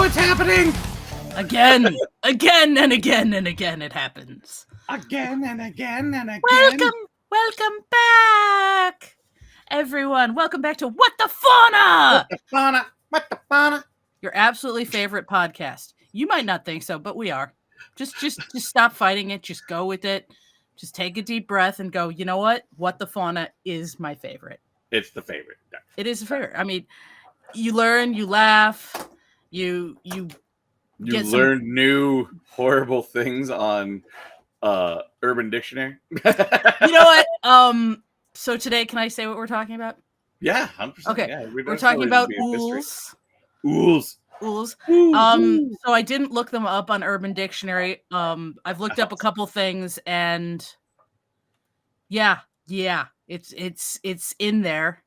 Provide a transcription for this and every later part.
it's happening! Again and again and again it happens. Again and again and again. Welcome back, everyone. Welcome back to What the Fauna! What the fauna? Your absolutely favorite podcast. You might not think so, but we are. Just stop fighting it. Just go with it. Just take a deep breath and go, you know what? What the Fauna is my favorite. It's the favorite. It is a favorite. I mean, you learn, you laugh, you learn new horrible things on Urban Dictionary. You know what? So today, can I say what we're talking about? Yeah, 100%. Okay, yeah, we're talking about ools. Ools. So Ooh. I didn't look them up on Urban Dictionary. I've looked up a couple things, and yeah, it's in there,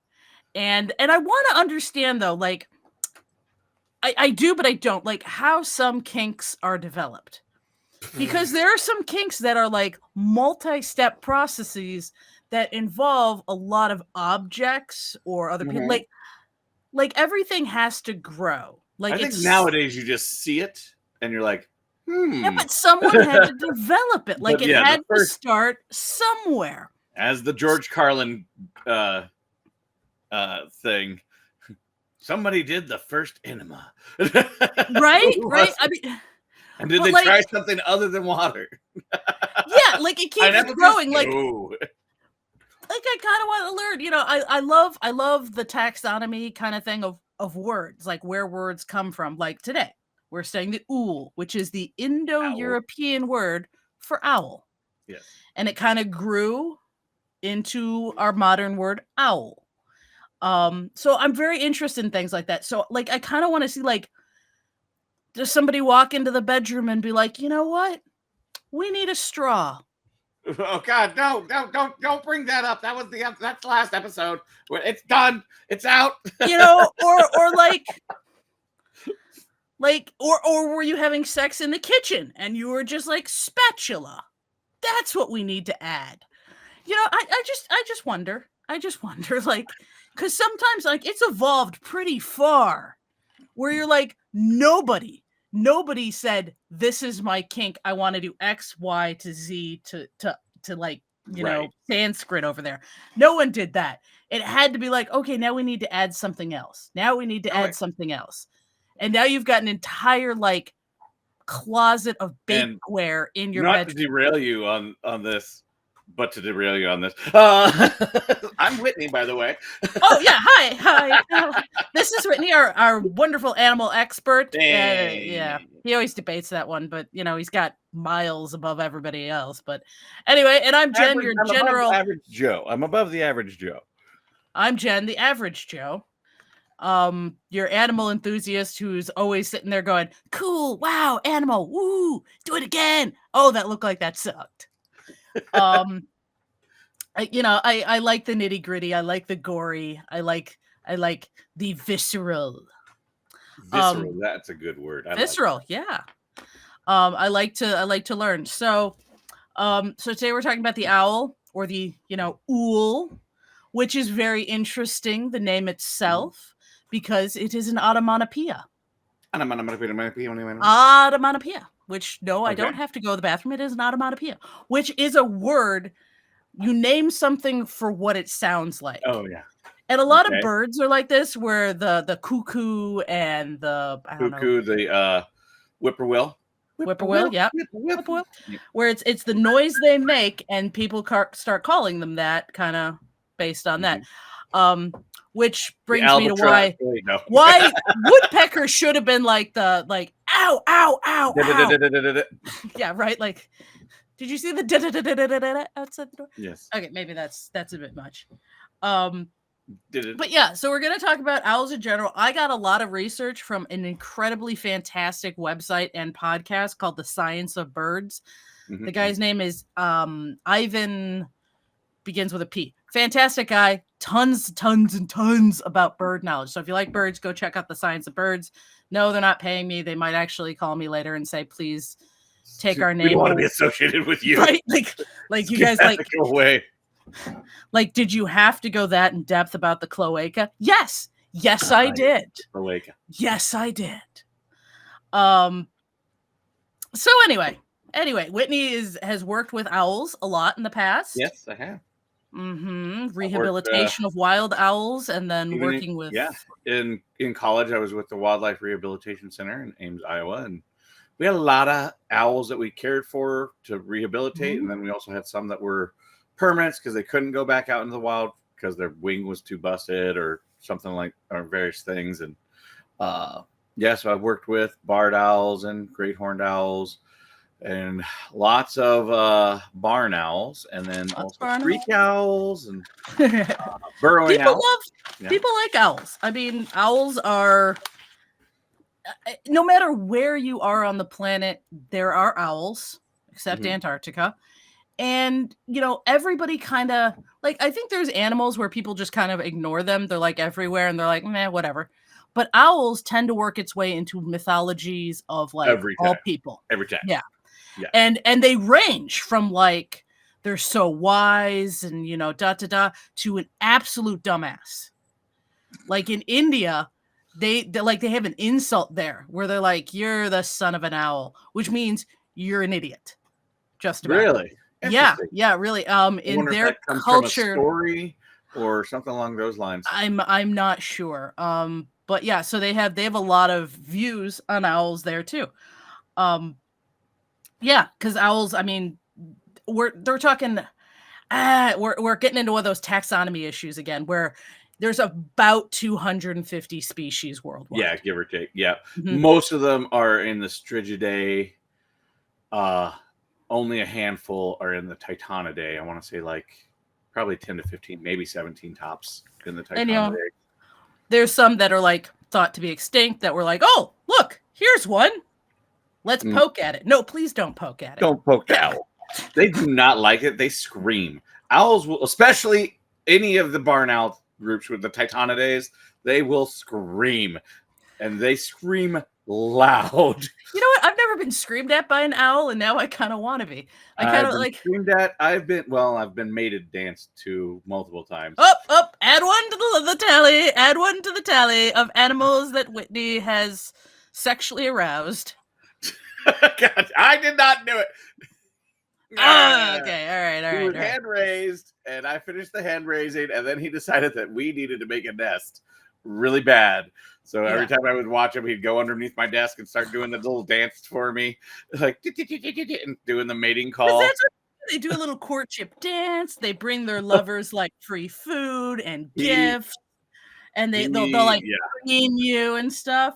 and I want to understand though, like I do, but I don't like how some kinks are developed, because there are some kinks that are like multi-step processes that involve a lot of objects or other people. Like everything has to grow. Like I think nowadays you just see it and you're like, Yeah, but someone had to develop it. Like But it yeah, had the to first- start somewhere. As the George Carlin thing, somebody did the first enema. Right? Right? I mean, And did but they like- try something other than water? yeah, like it keeps Pineapple growing. juice? Like No. I kind of want to learn. You know, I love the taxonomy kind of thing of words, like where words come from. Like today, we're saying the ool, which is the Indo-European word for owl. Yes. And it kind of grew into our modern word owl. So I'm very interested in things like that. So like I kind of want to see, like, does somebody walk into the bedroom and be like, you know what? We need a straw. Oh God, no, don't bring that up. That's the last episode. It's done. It's out. You know, or like or were you having sex in the kitchen and you were just like spatula? That's what we need to add. You know, I just wonder, like, because sometimes like it's evolved pretty far where you're like, nobody said this is my kink. I want to do X, Y to Z to like, you know, Right. Sanskrit over there. No one did that. It had to be like, okay, now we need to add something else. Now we need to add something else. And now you've got an entire like closet of bakeware in your Not bedroom. to derail you on this, but to derail you on this. I'm Whitney, by the way. Oh yeah, hi. This is Whitney, our wonderful animal expert. Hey. Yeah, he always debates that one, but you know he's got miles above everybody else. But anyway, and I'm Jen, your general above average Joe. I'm above the average Joe. I'm Jen, the average Joe. Your animal enthusiast who's always sitting there going, "Cool, wow, animal, woo, do it again." Oh, that looked like that sucked. I like the nitty gritty. I like the gory. I like the visceral. Visceral. That's a good word. Visceral, yeah. I like to learn. So today we're talking about the owl, or the ool, which is very interesting. The name itself, because it is an onomatopoeia. Onomatopoeia. Which I don't have to go to the bathroom. It is an onomatopoeia, which is a word. You name something for what it sounds like. Oh yeah. And a lot of birds are like this, where the cuckoo and the the whippoorwill. Whippoorwill, yeah. Whippoorwill. Where it's the noise they make, and people start calling them that, kind of based on that. Which brings me to why woodpecker should have been like ow, ow, ow, ow. Yeah, right. Like, did you see the outside the door? Yes. Okay, maybe that's a bit much. But yeah, so we're going to talk about owls in general. I got a lot of research from an incredibly fantastic website and podcast called The Science of Birds. Mm-hmm. The guy's name is Ivan, begins with a P. Fantastic guy. Tons about bird knowledge. So if you like birds, go check out The Science of Birds. No, they're not paying me. They might actually call me later and say, please take our name. We don't want to be associated with you. Right? Like you guys like go away. Like, did you have to go that in depth about the cloaca? Yes, I did. Cloaca. Yes, I did. So anyway, Whitney has worked with owls a lot in the past. Yes, I have. Rehabilitation of wild owls, and then Even working with in college, I was with the Wildlife Rehabilitation Center in Ames, Iowa, and we had a lot of owls that we cared for to rehabilitate, and then we also had some that were permanents because they couldn't go back out into the wild because their wing was too busted or something like, or various things. And so I've worked with barred owls and great horned owls and lots of barn owls, and then also freak owls and burrowing owls. People like owls. I mean, owls are, no matter where you are on the planet, there are owls, except Antarctica. And, everybody kind of, like, I think there's animals where people just kind of ignore them. They're like everywhere and they're like, meh, whatever. But owls tend to work its way into mythologies of like all people. Every time. Yeah. And they range from like, they're so wise and, to an absolute dumbass. Like in India, they have an insult there where they're like, you're the son of an owl, which means you're an idiot. Just about. Really? Yeah, really. In their culture, from a story or something along those lines. I'm not sure. But yeah, so they have a lot of views on owls there too. Yeah, because owls, I mean, we're getting into one of those taxonomy issues again, where there's about 250 species worldwide. Yeah, give or take. Yeah, most of them are in the Strigidae. Only a handful are in the Titanidae. I want to say like probably 10 to 15, maybe 17 tops in the Titanidae. And there's some that are like thought to be extinct that were like, oh, look, here's one. Let's poke at it. No, please don't poke at it. Don't poke the owl. They do not like it. They scream. Owls will, especially any of the barn owl groups with the Titanidaes, they will scream. And they scream loud. You know what? I've never been screamed at by an owl, and now I kind of want to be. I kind of like screamed at. I've been mated danced to multiple times. Up! Add one to the tally. Add one to the tally of animals that Whitney has sexually aroused. God, I did not do it. Okay, all right. He was hand raised, and I finished the hand raising, and then he decided that we needed to make a nest really bad. So every time I would watch him, he'd go underneath my desk and start doing the little dance for me, like and doing the mating call. They do a little courtship dance. They bring their lovers like free food and gifts, and they'll like clean you and stuff.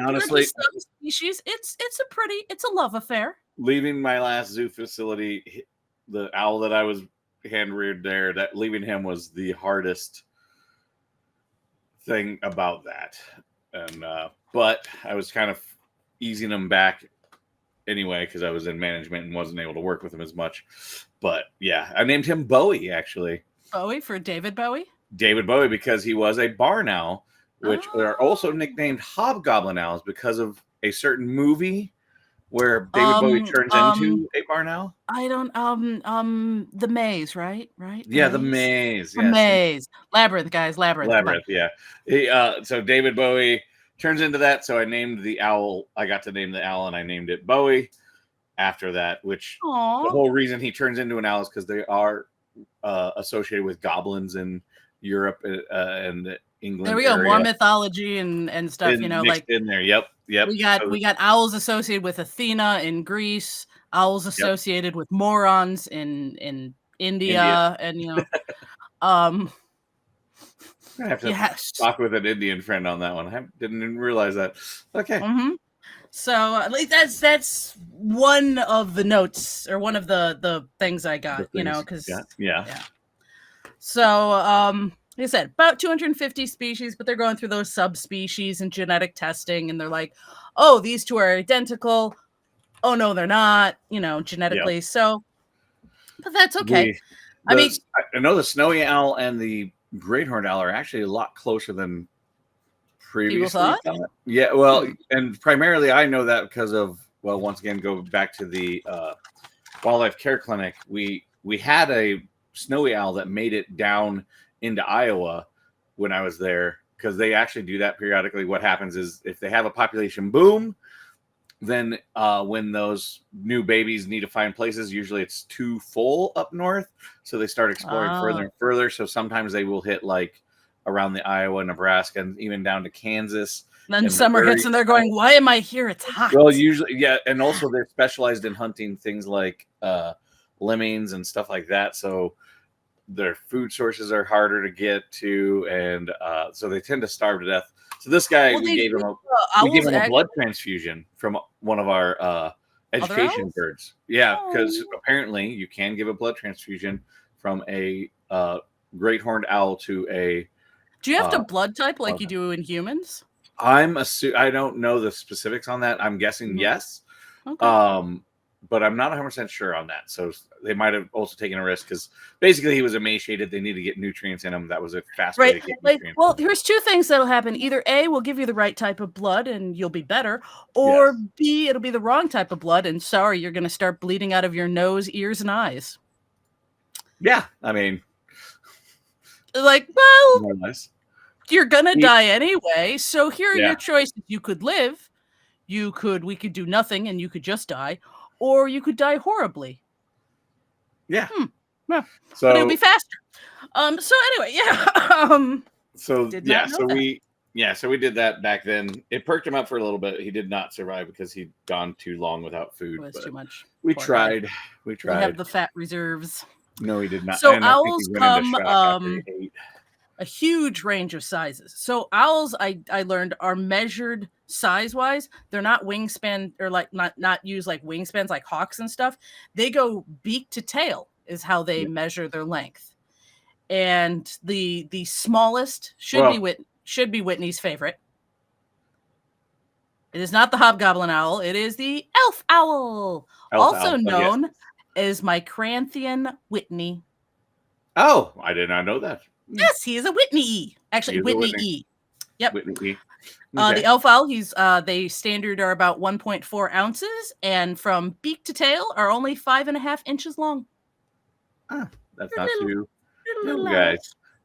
Honestly, some species, it's a love affair. Leaving my last zoo facility, the owl that I was hand reared there, that leaving him was the hardest thing about that. And but I was kind of easing him back anyway because I was in management and wasn't able to work with him as much. But yeah, I named him Bowie, actually. Bowie for David Bowie? David Bowie, because he was a barn owl, which are also nicknamed hobgoblin owls because of a certain movie where David Bowie turns into a barn owl. I don't The Maze, right? Yeah, the Maze. The Maze. Labyrinth, guys, Labyrinth. Yeah. So David Bowie turns into that. So I named the owl. I got to name the owl, and I named it Bowie after that. Which the whole reason he turns into an owl is because they are associated with goblins in Europe and England. There we go. More mythology and stuff. Like in there. Yep. We got owls associated with Athena in Greece. Owls associated with morons in India. And I have to talk with an Indian friend on that one. I didn't even realize that. Okay. So that's one of the notes or one of the things I got. Because yeah. So like I said, about 250 species, but they're going through those subspecies and genetic testing, and they're like, oh, these two are identical. Oh no, they're not. Genetically. Yep. So, but that's okay. I know the snowy owl and the great horned owl are actually a lot closer than previously thought. Yeah, well, and primarily I know that because of once again, go back to the wildlife care clinic. We had a snowy owl that made it down into Iowa when I was there because they actually do that periodically. What happens is if they have a population boom, then when those new babies need to find places, usually it's too full up north, so they start exploring further and further. So sometimes they will hit like around the Iowa, Nebraska, and even down to Kansas. Then summer hits and they're going, why am I here? It's hot. Well, usually, yeah. And also they're specialized in hunting things like lemmings and stuff like that. So their food sources are harder to get to. And so they tend to starve to death. So this guy, we gave him a blood transfusion from one of our education birds. Yeah, because apparently you can give a blood transfusion from a great horned owl to a... Do you have to blood type like you do in humans? I don't know the specifics on that. I'm guessing yes. Okay. But I'm not 100% sure on that. So they might have also taken a risk because basically he was emaciated. They need to get nutrients in him. That was a fast way to get nutrients. Well, here's two things that'll happen. Either A, we'll give you the right type of blood and you'll be better. Or B, it'll be the wrong type of blood. And sorry, you're going to start bleeding out of your nose, ears, and eyes. Yeah. I mean, like, well, more or less. You're going to die anyway. So here are your choices. You could live. We could do nothing and you could just die. Or you could die horribly. Yeah. Yeah. So it'll be faster. So anyway, So we did that back then. It perked him up for a little bit. He did not survive because he'd gone too long without food. It was too much. We tried. We have the fat reserves. No, he did not. So owls come a huge range of sizes. So owls, I learned, are measured size-wise. They're not wingspan or like not use like wingspans like hawks and stuff. They go beak to tail is how they measure their length. And the smallest should be Whitney's favorite. It is not the hobgoblin owl. It is the elf owl, also known as Micranthian Whitney. Oh, I did not know that. Yes, he is a Whitney. Actually, Whitney E. Yep. Whitney E. Okay. The elf owl, they standard are about 1.4 ounces, and from beak to tail are only 5.5 inches long. Ah, that's not too little guys.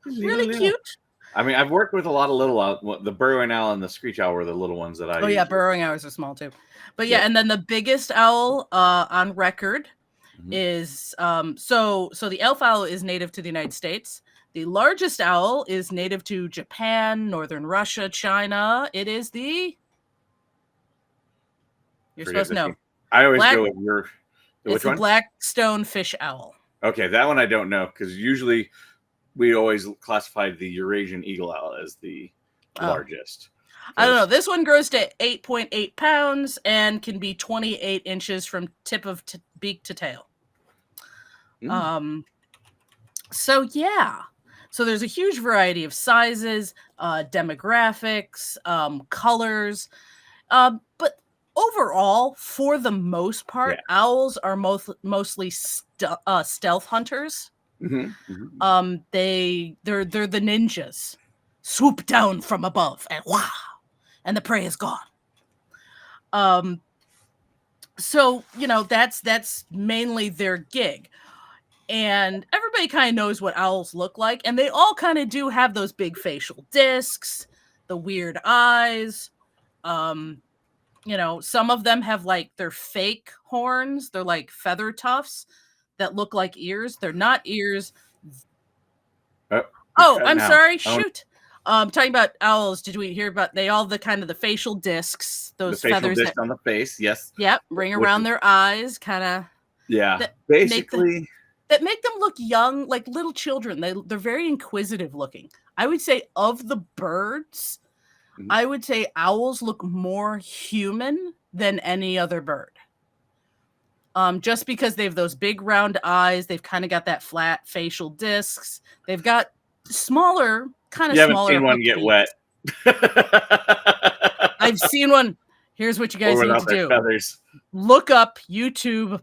Really cute. I mean, I've worked with a lot of little owls. The burrowing owl and the screech owl were the little ones that I. Oh yeah, burrowing owls are small too. But and then the biggest owl on record is so the elf owl is native to the United States. The largest owl is native to Japan, northern Russia, China. It is the... You're supposed to know. I always go with your... It's the black stonefish owl. Okay, that one I don't know, because usually we always classified the Eurasian eagle owl as the largest. I don't know. This one grows to 8.8 pounds and can be 28 inches from tip of beak to tail. So, yeah. So there's a huge variety of sizes, demographics, colors. But overall, for the most part, owls are mostly stealth hunters. They're the ninjas. Swoop down from above and wow, and the prey is gone. So, that's mainly their gig. And everybody kind of knows what owls look like. And they all kind of do have those big facial discs, the weird eyes. Some of them have like their fake horns. They're like feather tufts that look like ears. They're not ears. I'm sorry. Shoot. Talking about owls. Did we hear about they all the kind of the facial discs, those the facial feathers disc on the face? Yes. Yep. Ring around their eyes, kind of. Yeah. Basically. That make them look young, like little children. They're very inquisitive looking. I would say of the birds, I would say owls look more human than any other bird. Just because they have those big round eyes, they've kind of got that flat facial discs. They've got smaller, kind of smaller. You haven't seen one get wet. I've seen one. Here's what you guys need to do. Feathers. Look up YouTube.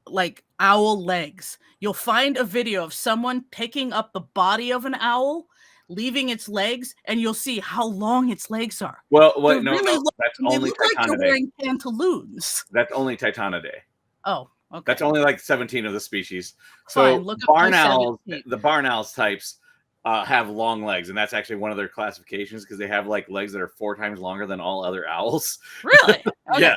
Like owl legs. You'll find a video of someone picking up the body of an owl, leaving its legs, and you'll see how long its legs are. Well, wait, no, that's only Titanidae. Like they're wearing pantaloons. That's only Titanidae. Oh, okay. That's only like 17 of the species. So barn owls, the barn owls types, have long legs, and that's actually one of their classifications because they have like legs that are 4 times longer than all other owls. Really? Yeah. Okay.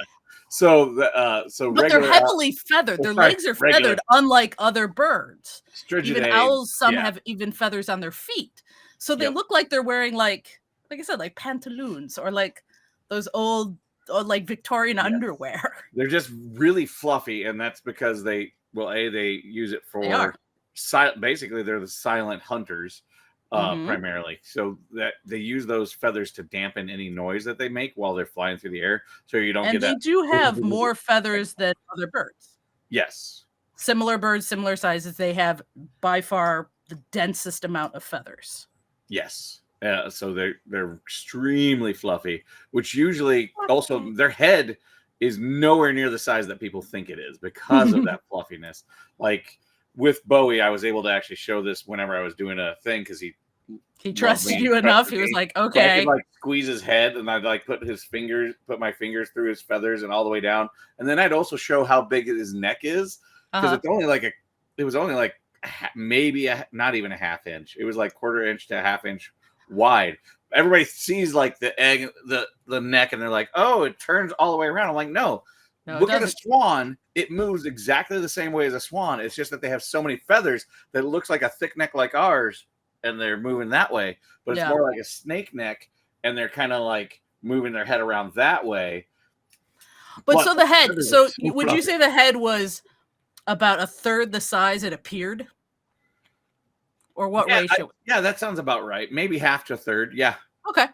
So But they're regular heavily feathered. Their sorry, legs are regular feathered, unlike other birds. Even strigidae. owls, some Yeah. have even feathers on their feet. So they Yep. look like they're wearing like I said, like pantaloons or like those old or like Victorian Yes. underwear. They're just really fluffy, and that's because they use it They are. for basically they're the silent hunters primarily. So that they use those feathers to dampen any noise that they make while they're flying through the air, so you don't And get they that. do have more feathers than other birds. Yes. Similar birds, similar sizes, they have by far the densest amount of feathers. Yes. So they're extremely fluffy, which usually also their head is nowhere near the size that people think it is because of that fluffiness. Like with Bowie, I was able to actually show this whenever I was doing a thing because he trusted you enough. He was like, So I okay. could like squeeze his head, and I'd like put my fingers through his feathers and all the way down, and then I'd also show how big his neck is because it's only like it was only like maybe not even a half inch. It was like 1/4 inch to a half inch wide. Everybody sees like the egg, the neck, and they're like, "Oh, it turns all the way around." I'm like, "No, look at a swan. It moves exactly the same way as a swan. It's just that they have so many feathers that it looks like a thick neck like ours, and they're moving that way. But it's more like a snake neck, and they're kind of like moving their head around that way." But so the head. So would you say the head was about 1/3 the size it appeared? Or what ratio? Yeah, that sounds about right. Maybe half to a third. Yeah. Okay.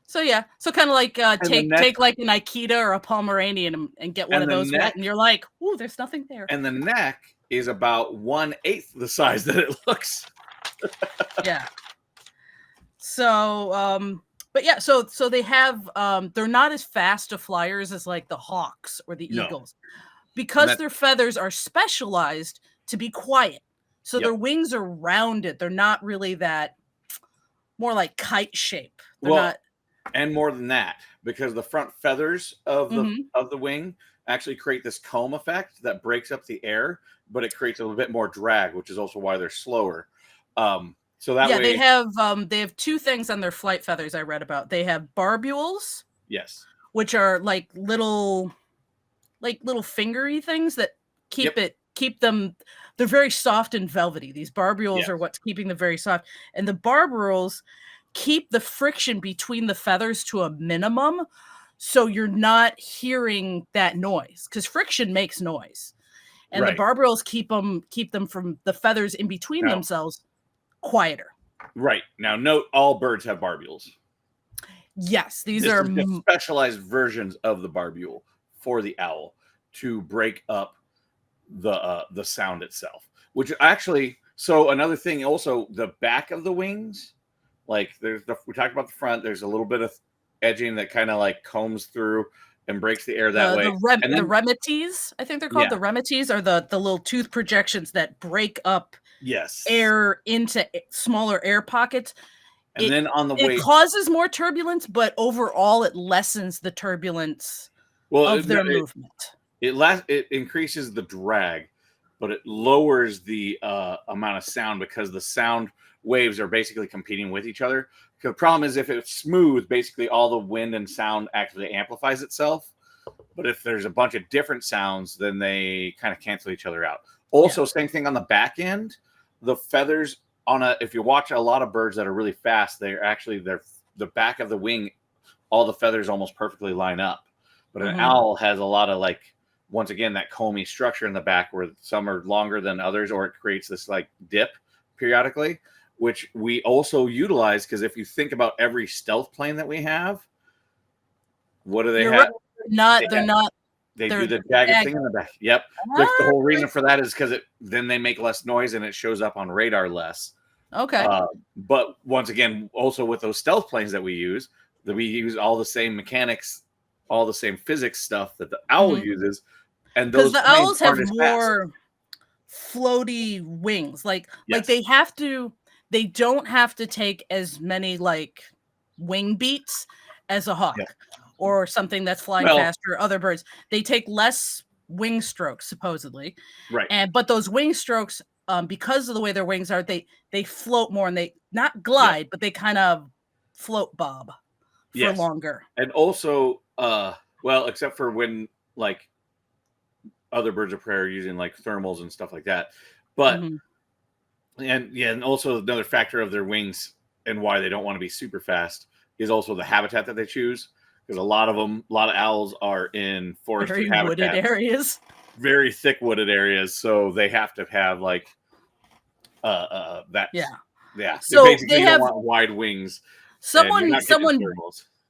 So yeah, so kind of like take like an Akita or a Pomeranian and get one of those wet, and you're like, ooh, there's nothing there. And the neck is about 1/8 the size that it looks. Yeah. So but yeah, so they have they're not as fast to flyers as like the hawks or the eagles because their feathers are specialized to be quiet. So their wings are rounded. They're not really that more like kite shape. They're not. And more than that, because the front feathers of the wing actually create this comb effect that breaks up the air, but it creates a little bit more drag, which is also why they're slower. So that way, they have 2 things on their flight feathers I read about. They have barbules, yes, which are like little fingery things that keep them. They're very soft and velvety. These barbules are what's keeping them very soft, and the barbules keep the friction between the feathers to a minimum, so you're not hearing that noise because friction makes noise, and the barbules keep them from the feathers in between themselves quieter. Right. Now, note all birds have barbules. Yes, these are just specialized versions of the barbule for the owl to break up the sound itself. Which actually, so another thing, also the back of the wings, like we talked about the front. There's a little bit of edging that kind of like combs through and breaks the air that way. The remites, I think they're called. The remites are the little tooth projections that break up air into smaller air pockets. And then on the way, it causes more turbulence, but overall it lessens the turbulence of their movement. It increases the drag, but it lowers the amount of sound because the sound waves are basically competing with each other. The problem is if it's smooth, basically all the wind and sound actually amplifies itself. But if there's a bunch of different sounds, then they kind of cancel each other out. Also, same thing on the back end. The feathers if you watch a lot of birds that are really fast, they're the back of the wing, all the feathers almost perfectly line up. But an owl has a lot of like, once again, that comey structure in the back where some are longer than others, or it creates this like dip periodically, which we also utilize because if you think about every stealth plane that we have, what do they have? They do the jagged thing in the back. Yep. The whole reason for that is because then they make less noise and it shows up on radar less. Okay. But once again, also with those stealth planes that we use all the same mechanics, all the same physics stuff that the owl uses. And those the owls have more floaty wings. Like they don't have to take as many like wing beats as a hawk or something that's flying faster, other birds. They take less wing strokes, supposedly. Right. But those wing strokes because of the way their wings are, they float more and they not glide, but they kind of float bob for longer. And also, well, except for when like other birds of prey are using like thermals and stuff like that. But and also another factor of their wings and why they don't want to be super fast is also the habitat that they choose. Because a lot of owls are in forested very wooded areas, very thick wooded areas. So they have to have like that. Yeah. So they don't want wide wings. Someone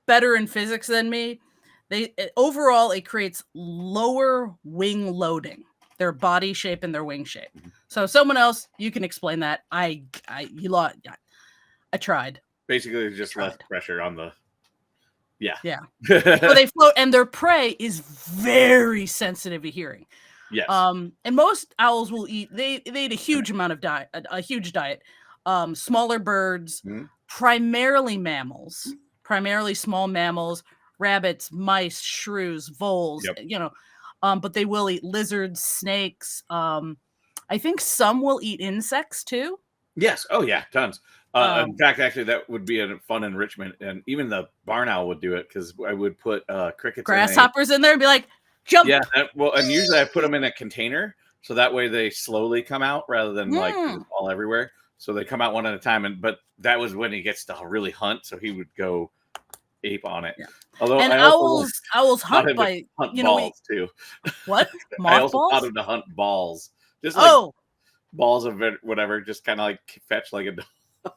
better in physics than me. Overall it creates lower wing loading, their body shape and their wing shape. So someone else, you can explain that. I tried. Basically, just less pressure on the. Yeah. So they float, and their prey is very sensitive to hearing. Yes. And most owls will eat. They eat a huge amount of diet, a huge diet. Smaller birds, primarily mammals, primarily small mammals, rabbits, mice, shrews, voles. But they will eat lizards, snakes. I think some will eat insects too. Yes. Oh yeah, tons. In fact, actually, that would be a fun enrichment, and even the barn owl would do it because I would put crickets, grasshoppers in there, and be like, jump. Yeah. And usually I put them in a container so that way they slowly come out rather than like all everywhere. So they come out one at a time, but that was when he gets to really hunt, so he would go ape on it. Yeah. Although owls hunt by balls too. What? I also taught him to hunt balls, just like balls of whatever, just kind of like fetch like a dog.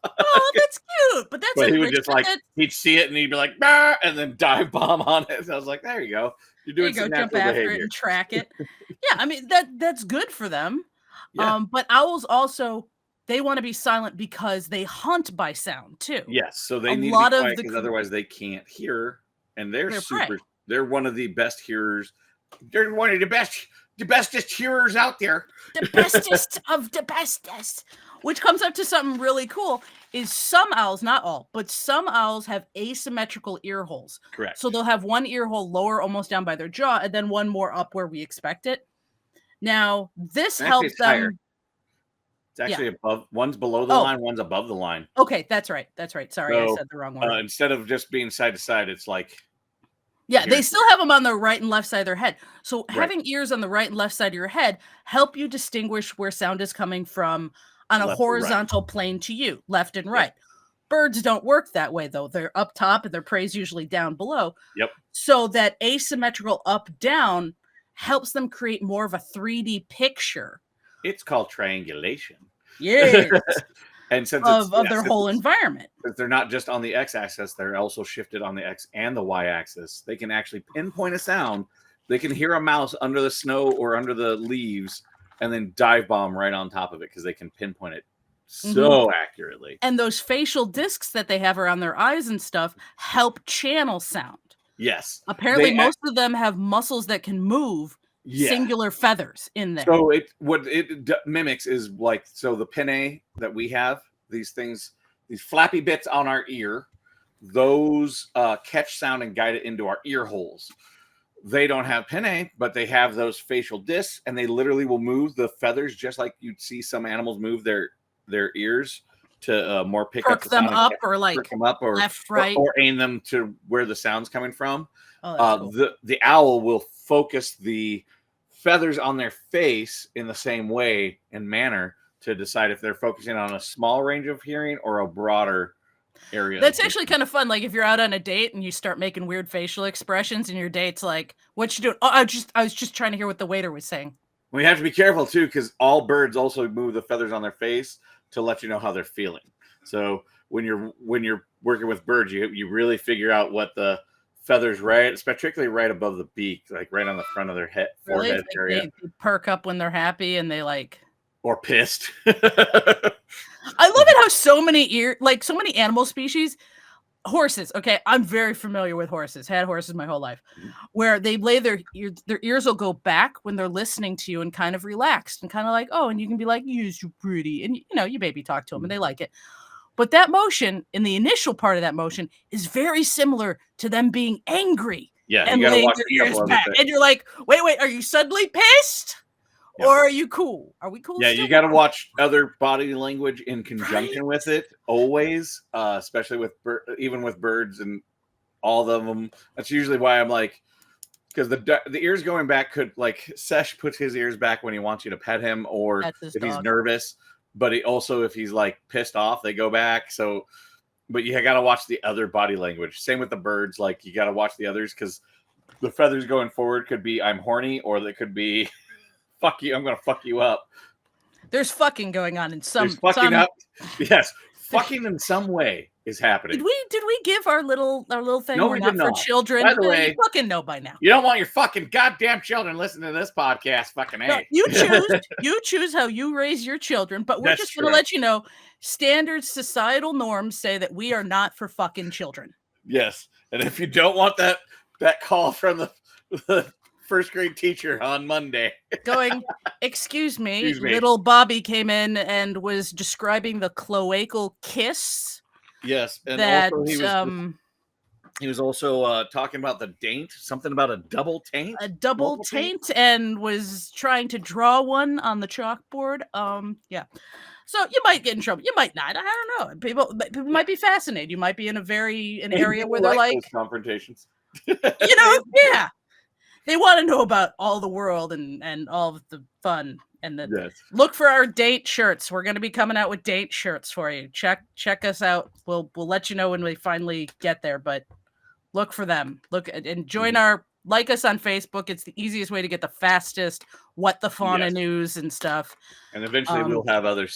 Oh, that's cute. But that's he would just like he'd see it and he'd be like, bah! And then dive bomb on it. So I was like, there you go. You're doing some natural jump after behavior. It and track it. Yeah, I mean that's good for them. Yeah. But owls also, they want to be silent because they hunt by sound too. Yes, so they need to be quiet because otherwise they can't hear, and they're one of the best hearers. They're one of the bestest hearers out there. The bestest of the bestest. Which comes up to something really cool is some owls, not all, but some owls have asymmetrical ear holes. Correct. So they'll have one ear hole lower, almost down by their jaw, and then one more up where we expect it. Now, this helps them. Higher. It's actually above. One's below the line, one's above the line. Okay, that's right. Sorry, I said the wrong one. Instead of just being side to side, it's like. Yeah, they still have them on the right and left side of their head. So having ears on the right and left side of your head help you distinguish where sound is coming from on a horizontal plane to you, left and right. Birds don't work that way, though. They're up top and their prey is usually down below. Yep. So that asymmetrical up-down helps them create more of a 3D picture. It's called triangulation. Yes. And since of their whole environment. Because they're not just on the x-axis, they're also shifted on the x and the y-axis. They can actually pinpoint a sound. They can hear a mouse under the snow or under the leaves and then dive bomb right on top of it because they can pinpoint it so accurately. And those facial discs that they have around their eyes and stuff help channel sound. Yes. Apparently, most of them have muscles that can move singular feathers in there. So what it mimics is like, so the pinnae that we have, these things, these flappy bits on our ear, those catch sound and guide it into our ear holes. They don't have pinnae, but they have those facial discs, and they literally will move the feathers just like you'd see some animals move their ears to more pick up the them sound up or like them up or left, right, or aim them to where the sound's coming from. Cool. The owl will focus the feathers on their face in the same way and manner to decide if they're focusing on a small range of hearing or a broader area. That's actually kind of fun. Like if you're out on a date and you start making weird facial expressions and your date's like, what you doing? Oh, I was just trying to hear what the waiter was saying. We have to be careful too, because all birds also move the feathers on their face to let you know how they're feeling. So when you're working with birds, you really figure out what the feathers particularly right above the beak, like right on the front of their head, forehead area. They perk up when they're happy and they like or pissed. I love it how so many animal species, horses. Okay, I'm very familiar with horses. Had horses my whole life, where they lay their ears will go back when they're listening to you and kind of relaxed and kind of like, oh, and you can be like, you're so pretty, and you baby talk to them and they like it. But that motion, in the initial part of that motion, is very similar to them being angry. Yeah, and you gotta laying watch their ears back. And you're like, wait, are you suddenly pissed? Yep. Or are you cool? Are we cool? Yeah, still? you got to watch other body language in conjunction with it always, especially with even with birds and all of them. That's usually why I'm like, because the ears going back could, like, Sesh puts his ears back when he wants you to pet him, or That's his if he's dog. nervous. But he also, if he's like pissed off, they go back. So, but you got to watch the other body language. Same with the birds. Like, you got to watch the others, because the feathers going forward could be I'm horny, or they could be fuck you, I'm gonna fuck you up. There's fucking going on in some. There's fucking up. Yes, fucking in some way is happening. Did we give our little thing? No, We're we not did for not. children. By the way, you fucking know by now. You don't want your fucking goddamn children listening to this podcast. Fucking No, A. you choose how you raise your children, but we're That's just going to let you know, standard societal norms say that we are not for fucking children. Yes, and if you don't want that call from the first grade teacher on Monday going, excuse me, Excuse me. Little Bobby came in and was describing the cloacal kiss. Yes, and that also he was also talking about the daint, something about a double taint. A double taint, and was trying to draw one on the chalkboard. Yeah. So you might get in trouble. You might not. I don't know. People might be fascinated. You might be in an area where they're like those confrontations. Yeah. They want to know about all the world and all of the fun. And look for our date shirts. We're going to be coming out with date shirts for you. Check us out. We'll let you know when we finally get there, but look for them. Look and join like us on Facebook. It's the easiest way to get the fastest What the Fauna news and stuff. And eventually we'll have other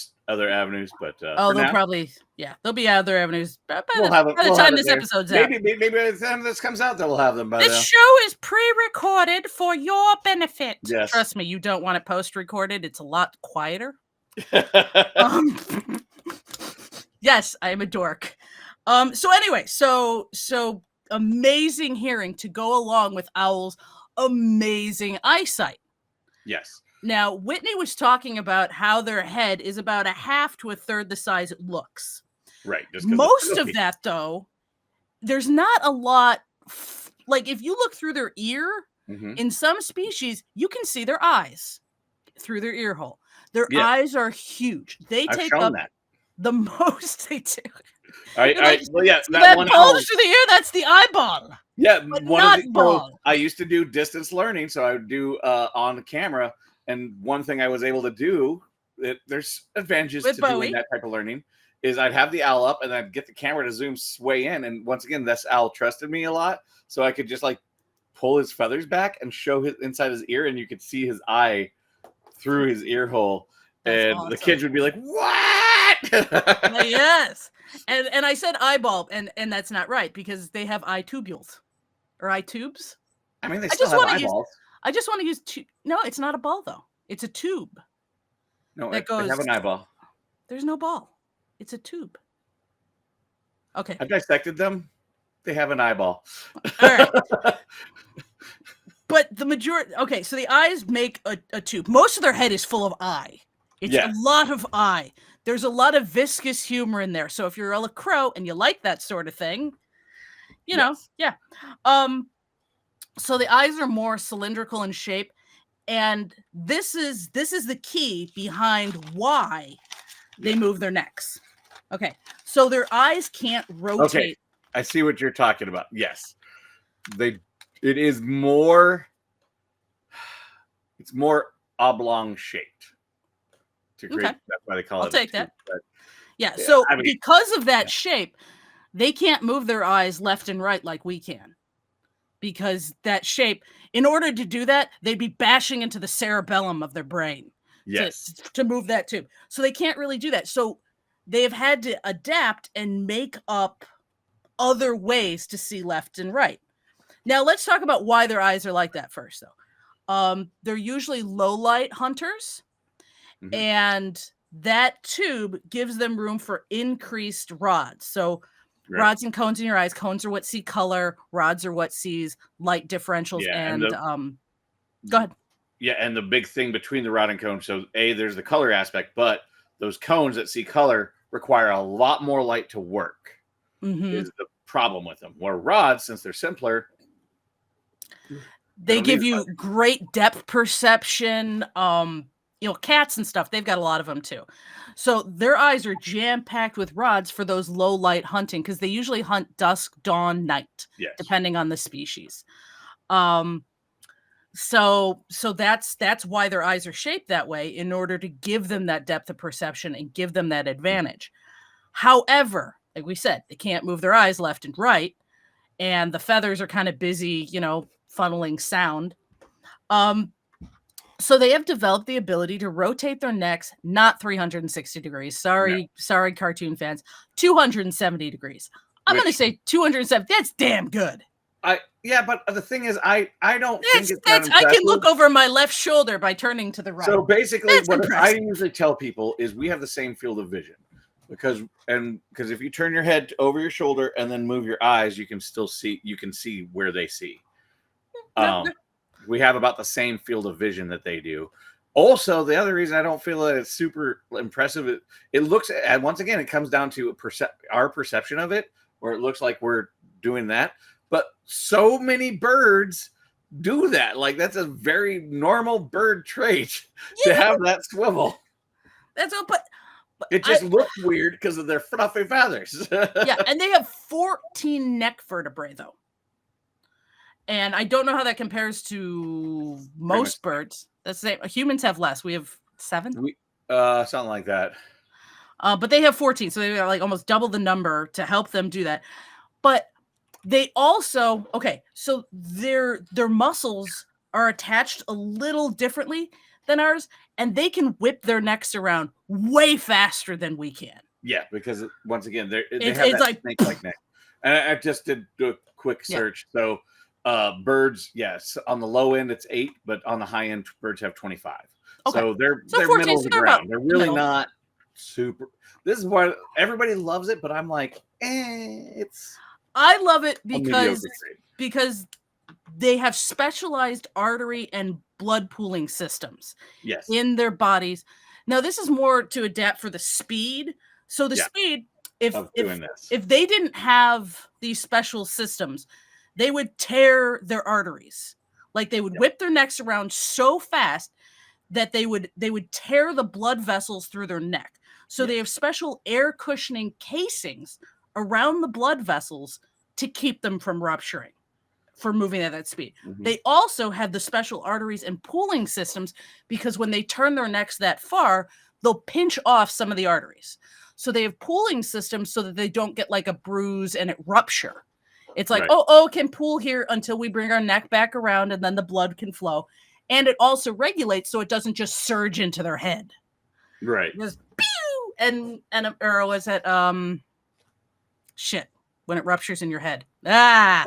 avenues, but they'll probably there'll be other avenues by the we'll time this episode's out. Maybe by the time this comes out, they'll have them by This show is pre-recorded for your benefit. Yes. Trust me, you don't want it post-recorded. It's a lot quieter. Yes, I am a dork. So anyway, so amazing hearing to go along with Owl's amazing eyesight. Yes. Now, Whitney was talking about how their head is about a half to a third the size it looks. Right. Most of that, though, there's not a lot. Like, if you look through their ear, in some species, you can see their eyes through their ear hole. Their eyes are huge. They take up the most. They do. That one bulge to the ear, that's the eyeball. Yeah, ball. I used to do distance learning, so I would do on the camera, and one thing I was able to do, there's advantages to doing that type of learning, is I'd have the owl up and I'd get the camera to zoom way in, and once again, this owl trusted me a lot, so I could just like pull his feathers back and show his inside his ear, and you could see his eye through his ear hole. That's awesome. The kids would be like, "What?" Yes. And I said eyeball, and that's not right, because they have eye tubules or eye tubes. I mean, they still have eyeballs. I just want to use no, it's not a ball though. It's a tube. No, they have an eyeball. There's no ball. It's a tube. Okay. I dissected them. They have an eyeball. All right. But the majority, okay, so the eyes make a tube. Most of their head is full of eye. It's a lot of eye. There's a lot of viscous humor in there. So if you're a crow and you like that sort of thing, you know, so the eyes are more cylindrical in shape, and this is the key behind why they move their necks. Okay, so their eyes can't rotate. Okay, I see what you're talking about. Yes, it is more. It's more oblong shaped. That's why they call it. I'll take that. So because of that shape, they can't move their eyes left and right like we can. Because that shape, in order to do that, they'd be bashing into the cerebellum of their brain to move that tube. So they can't really do that. So they've had to adapt and make up other ways to see left and right. Now let's talk about why their eyes are like that first, though. They're usually low light hunters. And that tube gives them room for increased rods. So rods and cones in your eyes. Cones are what see color. Rods are what sees light differentials. Go ahead. Yeah, and the big thing between the rod and cone, so there's the color aspect, but those cones that see color require a lot more light to work. Is the problem with them. Where rods, since they're simpler, they give you great depth perception. cats and stuff, they've got a lot of them too. So their eyes are jam-packed with rods for those low light hunting, because they usually hunt dusk, dawn, night, depending on the species. So that's why their eyes are shaped that way, in order to give them that depth of perception and give them that advantage. However, like we said, they can't move their eyes left and right, and the feathers are kind of busy, funneling sound. So they have developed the ability to rotate their necks, not 360 degrees. Sorry, cartoon fans, 270 degrees. I'm going to say 270. That's damn good. But the thing is, I don't think it's that I can look over my left shoulder by turning to the right. So basically, what I usually tell people is we have the same field of vision, because if you turn your head over your shoulder and then move your eyes, you can see where they see. We have about the same field of vision that they do. Also, the other reason I don't feel that it's super impressive, it looks, and once again, it comes down to our perception of it, where it looks like we're doing that. But so many birds do that. Like, that's a very normal bird trait to have that swivel. That's all, but it just looks weird because of their fluffy feathers. Yeah, and they have 14 neck vertebrae, though. And I don't know how that compares to most birds. That's the same. Humans have less. We have 7. Something like that. But they have 14, so they have like almost double the number to help them do that. But they also, so their muscles are attached a little differently than ours, and they can whip their necks around way faster than we can. Yeah, because once again, they have that like snake-like neck. And I just did do a quick search. So birds, yes, on the low end it's 8, but on the high end birds have 25. Okay. So they're middle of the ground. They're really not super. This is why everybody loves it, but I'm like, it's. I love it because they have specialized artery and blood pooling systems in their bodies. Now, this is more to adapt for the speed. So the speed, if they didn't have these special systems, they would tear their arteries. Like, they would whip their necks around so fast that they would tear the blood vessels through their neck. So they have special air cushioning casings around the blood vessels to keep them from rupturing, for moving at that speed. Mm-hmm. They also have the special arteries and pooling systems, because when they turn their necks that far, they'll pinch off some of the arteries. So they have pooling systems so that they don't get like a bruise and it rupture. It's like, can pool here until we bring our neck back around, and then the blood can flow. And it also regulates so it doesn't just surge into their head. Right. Just pew! Or was it when it ruptures in your head? I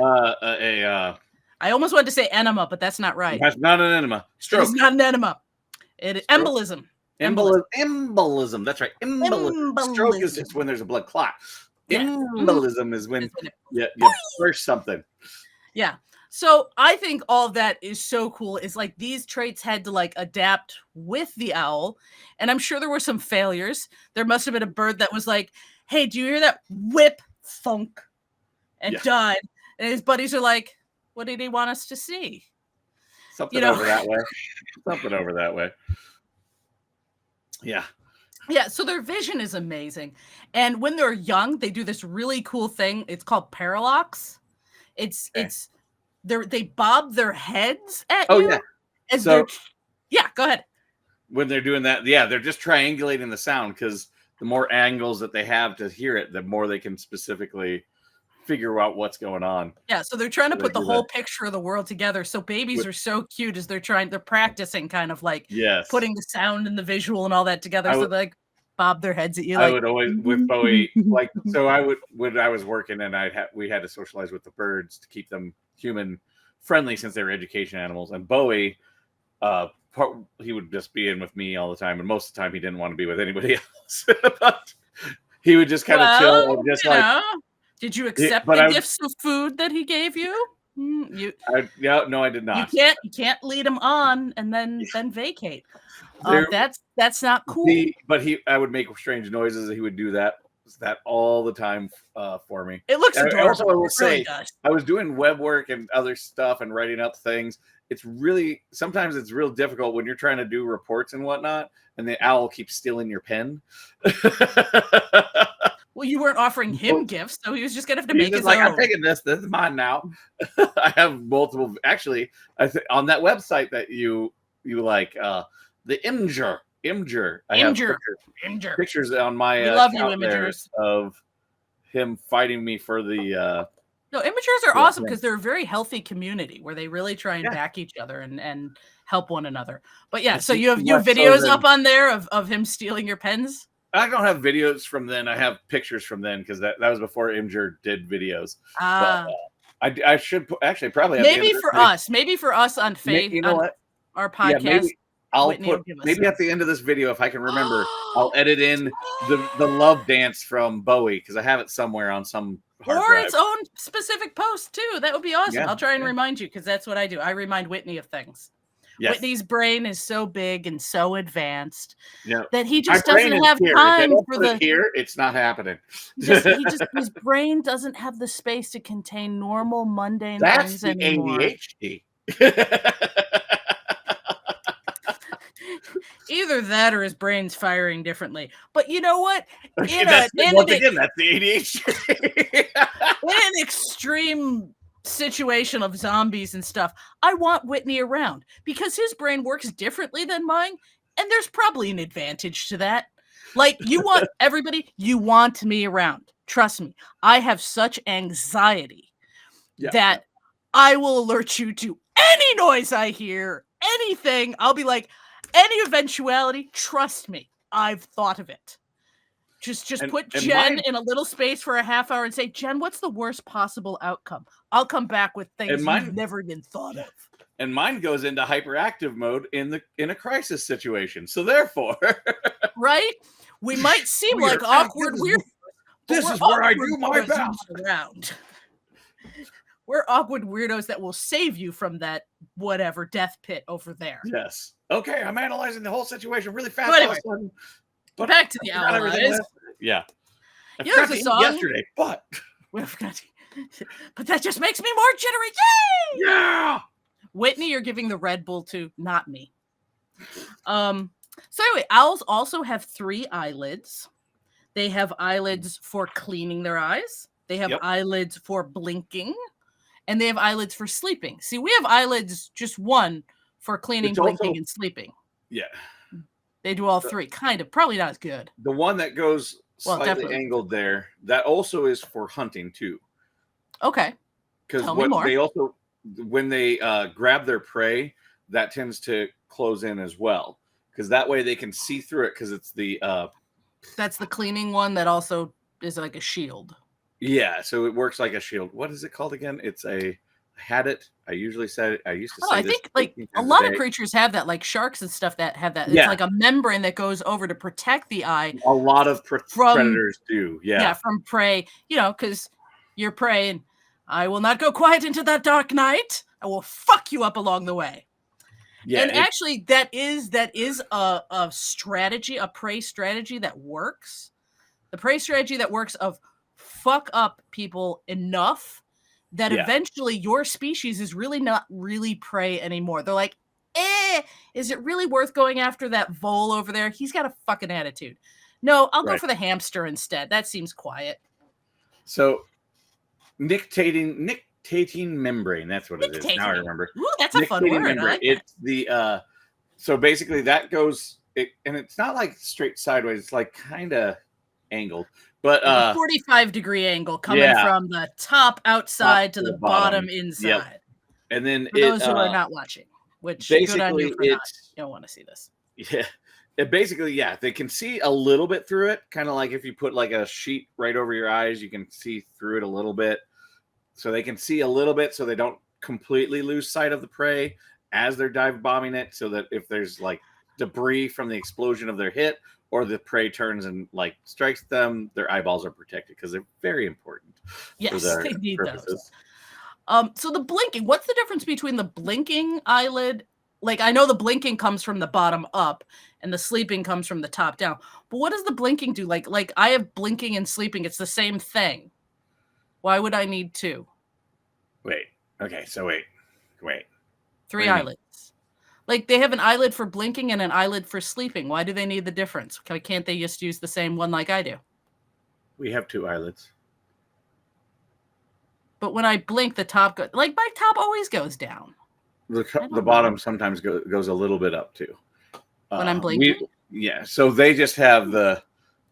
almost wanted to say enema, but that's not right. That's not an enema. Stroke. It's not an enema. Embolism. Embolism. That's right. Embolism. Stroke is just when there's a blood clot. Yeah. Embolism is when you burst something. Yeah. So I think all of that is so cool. It's like these traits had to like adapt with the owl. And I'm sure there were some failures. There must have been a bird that was like, hey, do you hear that? Whip, thunk, and died. And his buddies are like, what did he want us to see? Something over that way. Something over that way. Yeah. Yeah, so their vision is amazing. And when they're young, they do this really cool thing. It's called parallax. They bob their heads at you. Yeah. Go ahead. When they're doing that, they're just triangulating the sound, because the more angles that they have to hear it, the more they can specifically figure out what's going on. Yeah, so they're trying to put the whole picture of the world together. So babies are so cute as they're practicing kind of like putting the sound and the visual and all that together. So they like bob their heads at you. I would always, with Bowie, when I was working and we had to socialize with the birds to keep them human friendly, since they were education animals. And Bowie, he would just be in with me all the time, and most of the time he didn't want to be with anybody else. But he would just kind of chill and just Did you accept the gifts of food that he gave you? No, I did not. You can't lead him on and then vacate. That's not cool. But I would make strange noises. He would do that that all the time for me. It looks And adorable. also, I will It really say, does. I was doing web work and other stuff and writing up things. It's really, sometimes it's real difficult when you're trying to do reports and whatnot, and the owl keeps stealing your pen. Well, you weren't offering him gifts, so he was just gonna have to make his like, own. I'm taking this. This is mine now. I have multiple. Actually, on that website that you like, the Imgur. I have pictures on my we love you, account there Imgurs. of him fighting me for the. No, Imgurs are awesome because they're a very healthy community where they really try and back each other and help one another. But yeah, so you have videos up on there of him stealing your pens. I don't have videos from then. I have pictures from then because that was before Imgur did videos. But, I should actually probably have maybe for us on Faith. You know what? Our podcast. Yeah, maybe I'll Whitney put at the end of this video, if I can remember, I'll edit in the love dance from Bowie because I have it somewhere on some hard drive. Its own specific post too. That would be awesome. I'll try and remind you because that's what I do. I remind Whitney of things. Yes. Whitney's brain is so big and so advanced that he just doesn't have time for the here. It's not happening. His brain doesn't have the space to contain normal, mundane things anymore. ADHD. Either that or his brain's firing differently. But you know what? Once again, that's the ADHD. In an extreme situation of zombies and stuff, I want Whitney around because his brain works differently than mine, and there's probably an advantage to that. Like, you want everybody, you want me around. Trust me, I have such anxiety that I will alert you to any noise I hear, anything. I'll be like, any eventuality, trust me, I've thought of it. Just put Jen in a little space for a half hour and say, Jen, what's the worst possible outcome? I'll come back with things you've never even thought of. And mine goes into hyperactive mode in a crisis situation. So therefore, right? We might seem like awkward weirdos. This is where I do my best. Around. We're awkward weirdos that will save you from that whatever death pit over there. Yes. Okay, I'm analyzing the whole situation really fast. So anyway, back to the owl eyes. Yeah. There's a song yesterday, but that just makes me more jittery. Yay! Yeah. Whitney, you're giving the Red Bull to, not me. So anyway, owls also have 3 eyelids. They have eyelids for cleaning their eyes. They have eyelids for blinking. And they have eyelids for sleeping. See, we have eyelids, just one for cleaning, blinking, and sleeping. Yeah. They do all 3. Kind of. Probably not as good. The one that goes slightly angled there, that also is for hunting too. Okay. Because they also, when they grab their prey, that tends to close in as well. Because that way they can see through it because it's the... That's the cleaning one that also is like a shield. Yeah, so it works like a shield. What is it called again? It's a... I used to say I think like a lot of creatures have that, like sharks and stuff that have that. It's like a membrane that goes over to protect the eye. A lot of predators do. Yeah, from prey. Because you're prey, and I will not go quiet into that dark night. I will fuck you up along the way. Yeah, and actually, that is a strategy, a prey strategy that works. The prey strategy that works of fuck up people enough that eventually your species is really not really prey anymore. They're like, is it really worth going after that vole over there? He's got a fucking attitude. No, I'll go for the hamster instead. That seems quiet. So, nictating membrane. That's what it is. Now I remember. Ooh, that's a fun word. Like it's the so basically that goes and it's not like straight sideways. It's like kind of angled, but 45-degree angle coming from the top outside to the bottom inside. Yep. And then for those who are not watching, which good on you for not. You don't want to see this. Yeah. It basically, they can see a little bit through it. Kind of like if you put like a sheet right over your eyes, you can see through it a little bit. So they can see a little bit so they don't completely lose sight of the prey as they're dive bombing it. So that if there's like debris from the explosion of their hit or the prey turns and like strikes them, their eyeballs are protected because they're very important. Yes, they need those. So the blinking, what's the difference between the blinking eyelid like I know the blinking comes from the bottom up and the sleeping comes from the top down. But what does the blinking do? Like I have blinking and sleeping. It's the same thing. Why would I need two? Wait. Okay, so wait. Three eyelids. Like they have an eyelid for blinking and an eyelid for sleeping. Why do they need the difference? Can't they just use the same one like I do? We have two eyelids. But when I blink, the top like my top always goes down. The bottom sometimes goes a little bit up too. When I'm blinking? So they just have the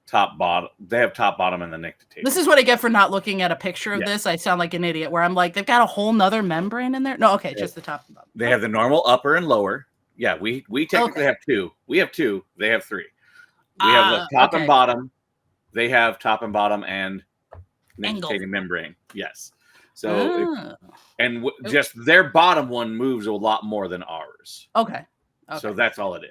top bottom. They have top, bottom, and the nictitating. This is what I get for not looking at a picture of this. I sound like an idiot where I'm like, they've got a whole nother membrane in there. No, okay, just the top and bottom. They have the normal upper and lower. Yeah, we technically have two. We have two. They have three. We have the top and bottom. They have top and bottom and nictitating membrane. Yes. So just their bottom one moves a lot more than ours. Okay. So that's all it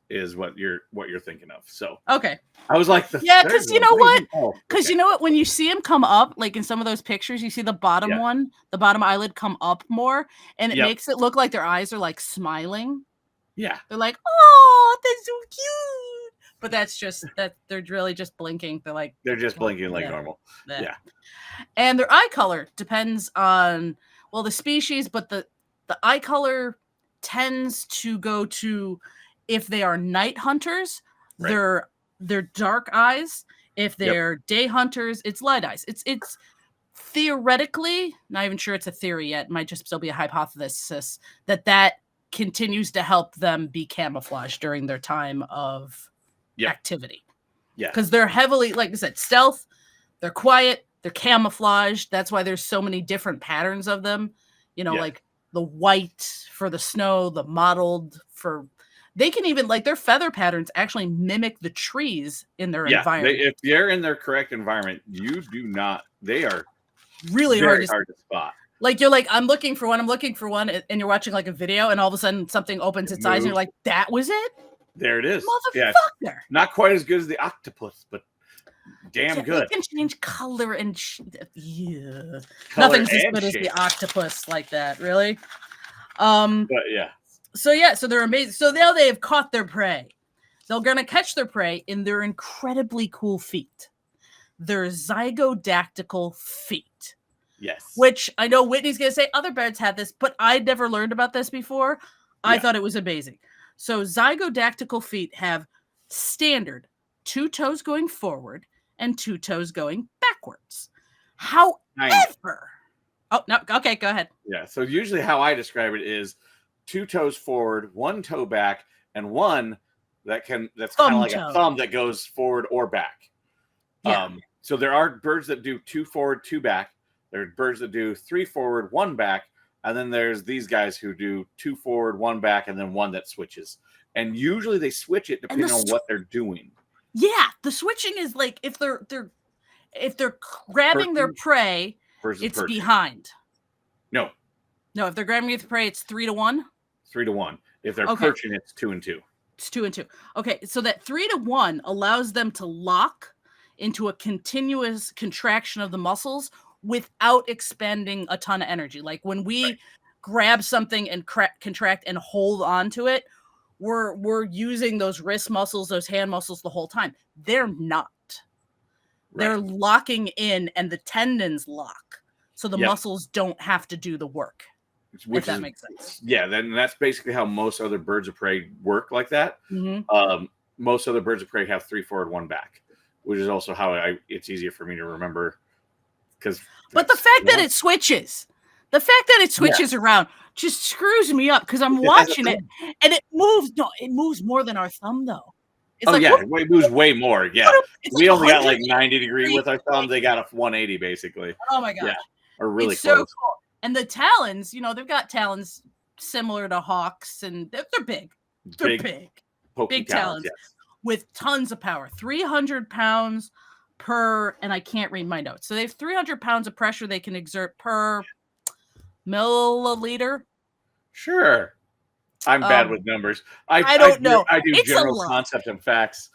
is what you're thinking of. So okay. I was like, because you know what? Because you know what? When you see him come up, like in some of those pictures, you see the bottom one, the bottom eyelid come up more, and it makes it look like their eyes are like smiling. Yeah. They're like, oh, that's so cute. But that's just that they're really just blinking. They're just blinking like normal. Yeah. And their eye color depends on the species, but the eye color tends to go to if they are night hunters, they're dark eyes. If they're day hunters, it's light eyes. It's theoretically, not even sure it's a theory yet, it might just still be a hypothesis that continues to help them be camouflaged during their time of activity. Yeah. Because they're heavily, like I said, stealth, they're quiet, they're camouflaged. That's why there's so many different patterns of them. Like the white for the snow, the mottled for... They can even, like, their feather patterns actually mimic the trees in their environment. If they're in their correct environment, they are really hard to spot. Like, you're like, I'm looking for one, and you're watching, like, a video, and all of a sudden something opens its eyes, and you're like, that was it? There it is. Motherfucker! Yeah. Not quite as good as the octopus, but damn good. They can change color and... Nothing's as good as the octopus like that, really. But, yeah. So they're amazing. So now they have caught their prey. They're going to catch their prey in their incredibly cool feet. Their zygodactyl feet. Yes. Which I know Whitney's going to say other birds have this, but I never learned about this before. I thought it was amazing. So zygodactyl feet have standard 2 toes going forward and 2 toes going backwards. However... Oh, no. Okay, go ahead. Yeah. So usually how I describe it is 2 toes forward, 1 toe back, and one that's kind of like a thumb that goes forward or back. Yeah. So there are birds that do 2 forward, 2 back. There are birds that do 3 forward, 1 back. And then there's these guys who do 2 forward, 1 back, and then one that switches. And usually they switch it depending on what they're doing. Yeah. The switching is like if they're grabbing their prey, it's behind. No, if they're grabbing their prey, it's 3 to 1. 3 to 1. If they're perching, it's 2 and 2. It's 2 and 2. Okay, so that 3 to 1 allows them to lock into a continuous contraction of the muscles without expending a ton of energy. Like when we grab something and contract and hold on to it, we're using those wrist muscles, those hand muscles the whole time. They're not. They're locking in and the tendons lock. So the muscles don't have to do the work. If that makes sense. Yeah, then that's basically how most other birds of prey work like that. Mm-hmm. Most other birds of prey have 3 forward, 1 back, which is also how it's easier for me to remember. But the fact that it switches, around just screws me up because I'm watching it and it moves. No, it moves more than our thumb though. It's it moves way more. Yeah, we only got like 90 degree with our thumb. They got a 180 basically. Oh my gosh. Yeah, or really it's close. So cool. And the talons, they've got talons similar to hawks, and they're big. They're big talons with tons of power. 300 pounds per, and I can't read my notes. So they have 300 pounds of pressure they can exert per milliliter. Sure. I'm bad with numbers. I don't know. I do general concept and facts,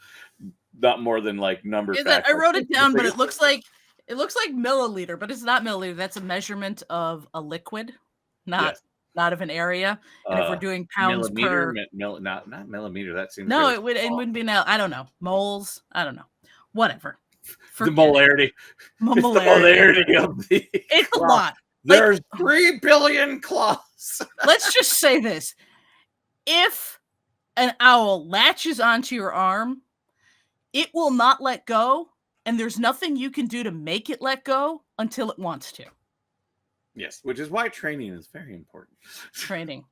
not more than like number facts. I wrote it down, but it looks like milliliter, but it's not milliliter. That's a measurement of a liquid, not not of an area. And if we're doing pounds millimeter, per, not millimeter. That seems no, really it small. wouldn't be now. I don't know, moles. I don't know, whatever. The Forget it. molarity. It's the Molarity. molarity of the It's a claw. lot. There's 3 billion claws. Let's just say this: if an owl latches onto your arm, it will not let go, and there's nothing you can do to make it let go until it wants to. Yes, which is why training is very important. Training.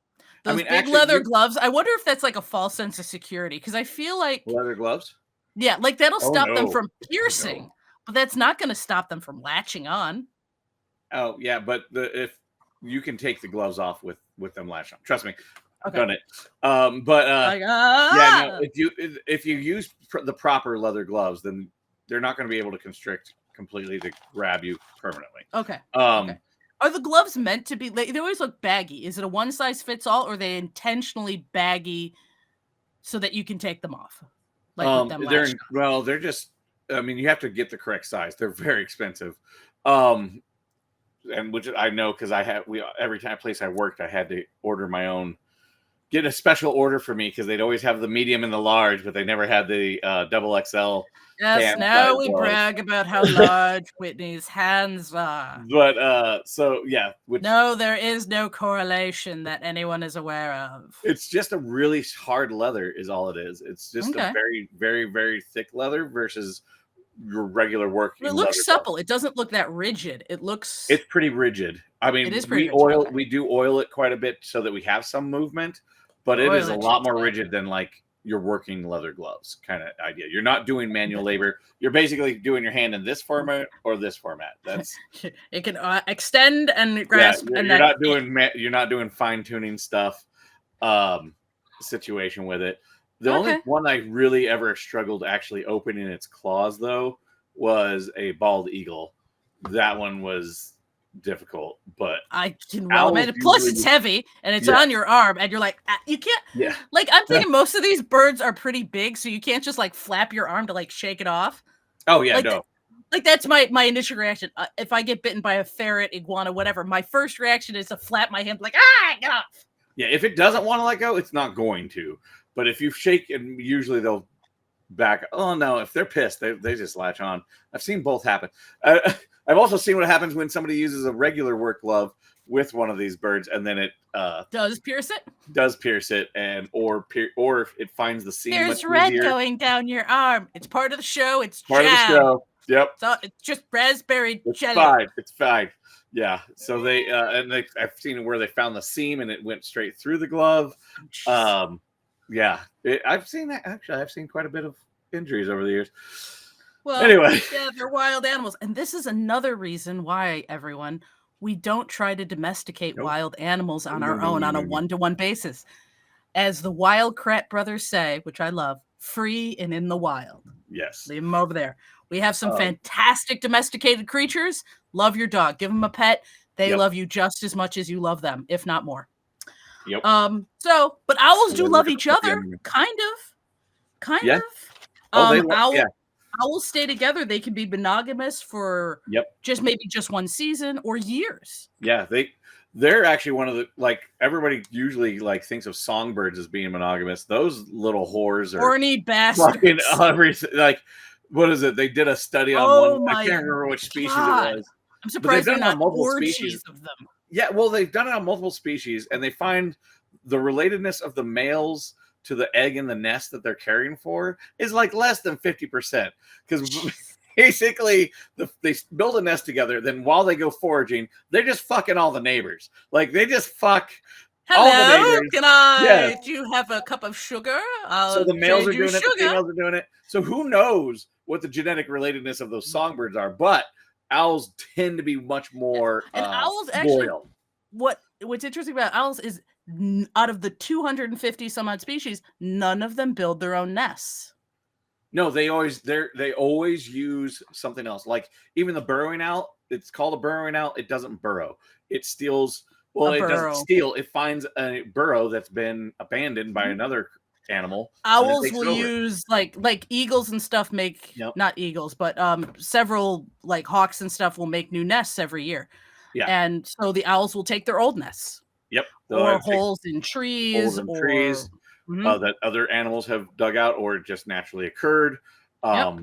Those big actually, leather gloves, I wonder if that's like a false sense of security, because I feel like leather gloves? Yeah, like that'll stop them from Oh, piercing, no. but that's not going to stop them from latching on. Oh, yeah, but if you can take the gloves off with them latched on. Trust me. I've Okay. done it. But Like, yeah, no, if you use the proper leather gloves, then they're not going to be able to constrict completely to grab you permanently. Okay. Okay. Are the gloves meant to be? They always look baggy. Is it a one size fits all, or are they intentionally baggy so that you can take them off? Like with them latched on? Well, they're just. I mean, you have to get the correct size. They're very expensive, and which I know because every time place I worked, I had to order my own. Get a special order for me because they'd always have the medium and the large, but they never had the double XL. Yes, now we brag about how large Whitney's hands are. But so yeah, no, there is no correlation that anyone is aware of. It's just a really hard leather, is all it is. It's just a very, very, very thick leather versus your regular working. It looks supple. It doesn't look that rigid. It's pretty rigid. I mean, it is pretty rigid. We do oil it quite a bit so that we have some movement, but it is a lot more rigid than like your working leather gloves kind of idea. You're not doing manual labor. You're basically doing your hand in this format or this format. That's it can extend and grasp. Yeah, you're not doing fine tuning stuff. Situation with it. The only one I really ever struggled actually opening its claws though was a bald eagle. That one was difficult, but I can well imagine. Plus, it's heavy and it's on your arm, and you're like, you can't. Yeah. Like I'm thinking, most of these birds are pretty big, so you can't just like flap your arm to like shake it off. Oh yeah, like, no. Like that's my initial reaction. If I get bitten by a ferret, iguana, whatever, my first reaction is to flap my hand like, get off. Yeah, if it doesn't want to let go, it's not going to. But if you shake, and usually they'll back. Oh no, if they're pissed, they just latch on. I've seen both happen. I've also seen what happens when somebody uses a regular work glove with one of these birds, and then it does pierce it. Does pierce it, and or it finds the seam. There's red going down your arm. It's part of the show. It's part of the show. Yep. So it's just raspberry jelly. Fine. It's fine. Yeah. So they I've seen it where they found the seam and it went straight through the glove. Yeah. I've seen that actually. I've seen quite a bit of injuries over the years. Well, anyway, yeah, they're wild animals, and this is another reason why we don't try to domesticate wild animals on our own on a one-to-one basis. As the Wildcrat brothers say, which I love, free and in the wild. Yes. Leave them over there. We have some fantastic domesticated creatures. Love your dog. Give them a pet. They love you just as much as you love them, if not more. Yep. But owls do love each other, kind of. Owls stay together. They can be monogamous for just one season or years. Yeah, they're actually one of the, like, everybody usually like thinks of songbirds as being monogamous. Those little whores are horny bastards. Like, what is it? They did a study on one. I can't remember which species it was. I'm surprised they're not orgies of them. Yeah, well, they've done it on multiple species, and they find the relatedness of the males to the egg in the nest that they're caring for is like less than 50%. Because basically, they build a nest together. Then while they go foraging, they're just fucking all the neighbors. Like, they just fuck all the neighbors. Can I? Do you have a cup of sugar? So the males are doing it, the females are doing it. So who knows what the genetic relatedness of those songbirds are? But owls tend to be much more and owls actually loyal. What's interesting about owls is out of the 250 some odd species, none of them build their own nests. No, they always use something else. Like even the burrowing owl, it's called a burrowing owl. It doesn't burrow. It steals. Well, it doesn't steal. It finds a burrow that's been abandoned by another animal. Owls will use like eagles and stuff make not eagles, but several like hawks and stuff will make new nests every year. Yeah. And so the owls will take their old nests. Yep. or They'll take holes in holes trees, in or trees Mhm. that other animals have dug out or just naturally occurred. Yep.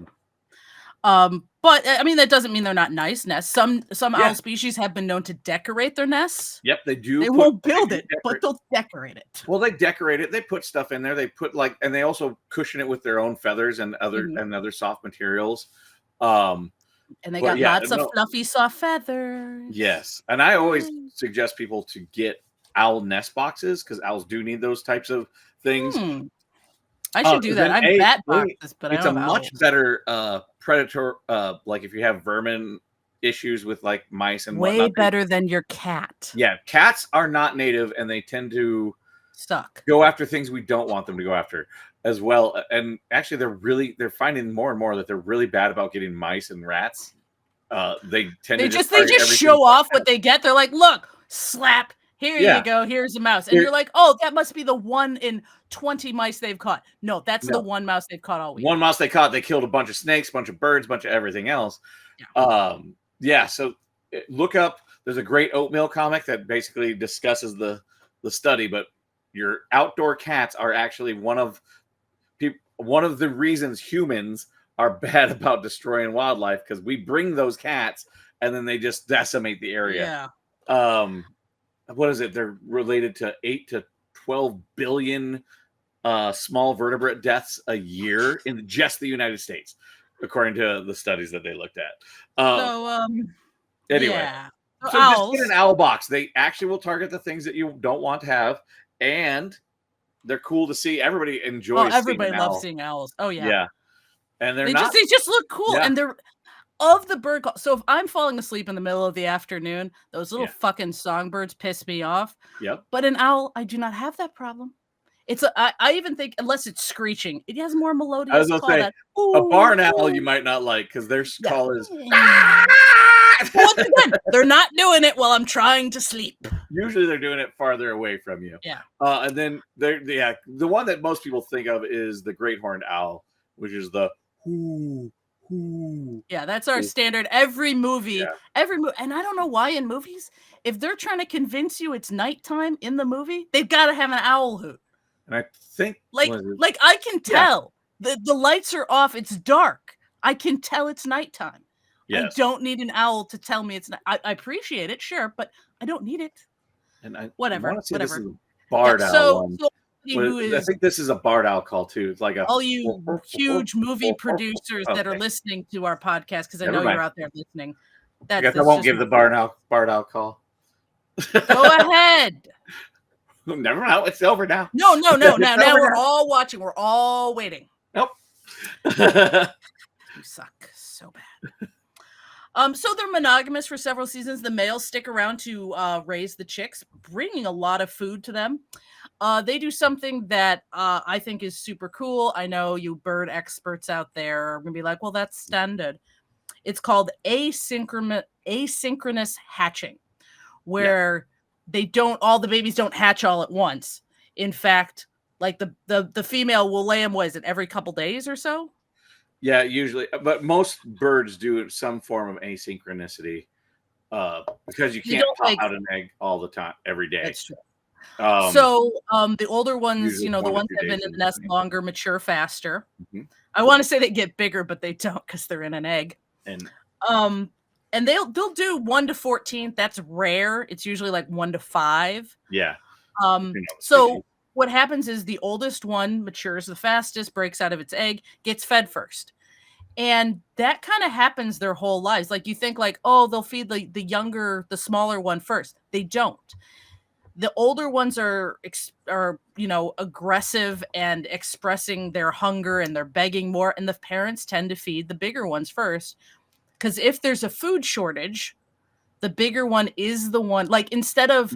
Um, But I mean, that doesn't mean they're not nice nests. Some owl yeah. species have been known to decorate their nests. Yep. They do They put. won't They build do it, but decorate. they'll decorate it. Well, they decorate it. They put stuff in there. They put and they also cushion it with their own feathers and Mhm. other soft materials. Um, And they but got yeah, lots of no, fluffy, soft feathers. yes, and I always Mm. suggest people to get owl nest boxes because owls do need those types of things. Hmm. I should do 'Cause that. then I have bat A, boxes, but I it's don't a have much owls. better predator. Like if you have vermin issues with like mice and Way whatnot. better than your cat. Yeah, cats are not native, and they tend to Suck. go after things we don't want them to go after as well. And actually, they're finding more and more that they're really bad about getting mice and rats. They tend to just They target just everything. show off what they get. They're like, "Look, slap. Here you Yeah. go. Here's a mouse." And Here- you're like, "Oh, that must be the 1 in 20 mice they've caught." No, that's the no, one mouse they've caught all week. one mouse they caught, they killed a bunch of snakes, a bunch of birds, a bunch of everything else. Yeah. Yeah. So look up. There's a great oatmeal comic that basically discusses the study, but your outdoor cats are actually one of the reasons humans are bad about destroying wildlife because we bring those cats and then they just decimate the area. Yeah. Um, what is it? They're related to 8 to 12 billion small vertebrate deaths a year in just the United States, according to the studies that they looked at. So, Anyway, yeah. So so just get an owls. owl box. They actually will target the things that you don't want to have, and they're cool to see. Everybody Oh, enjoys seeing everybody an loves owl. seeing owls. Oh, yeah. Yeah, and they're not. They just look cool, Yeah, and they're of the bird call. So if I'm falling asleep in the middle of the afternoon, those little yeah, fucking songbirds piss me off. yep. But an owl, I do not have that problem. I even think unless it's screeching, it has more I was melodious gonna call say that a ooh, barn owl you ooh. might not like because their Yeah. call is. Once again, they're not doing it while I'm trying to sleep. Usually they're doing it farther away from you. Yeah. And then the one that most people think of is the great horned owl, which is the whoo whoo. Yeah, that's our standard. Every movie, Yeah. and I don't know why in movies, if they're trying to convince you it's nighttime in the movie, they've got to have an owl hoot. And I think Like I can Yeah. tell the lights are off. It's dark. I can tell it's nighttime. I yes, don't need an owl to tell me it's not. I appreciate it, sure, but I don't need it. and I Whatever, want to say this whatever. is a Yeah. barred owl So, one. who I is think this is a barred owl call too. It's like a all you huge movie producers that are Okay, listening to our podcast, because I never know you're mind. out there listening. I guess I That's won't just give the barred owl call. go ahead. Never mind. It's over now. No. It's Now over we're now. all watching. We're all waiting. Nope. You suck so bad. So they're monogamous for several seasons. The males stick around to raise the chicks, bringing a lot of food to them. They do something that I think is super cool. I know you bird experts out there are gonna be like, "Well, that's standard." It's called asynchronous hatching, where all the babies don't hatch all at once. In fact, like the female will lay them, what is it, every couple days or so? Yeah, usually, but most birds do some form of asynchronicity because you They can't don't pop like out an egg all the time, every day. That's true. Um, So, the older ones, usually the 1 to ones 2 that have been days in in the nest between. longer mature faster. Mhm. I want to say they get bigger, but they don't because they're in an egg. And And they'll do 1 to 14. That's rare. It's usually like 1 to 5. yeah, So what happens is the oldest one matures the fastest, breaks out of its egg, gets fed first. And that kind of happens their whole lives. Like you think like, oh, they'll feed the younger, the smaller one first. They don't. The older ones are aggressive and expressing their hunger, and they're begging more, and the parents tend to feed the bigger ones first, because if there's a food shortage, the bigger one is the one, like instead of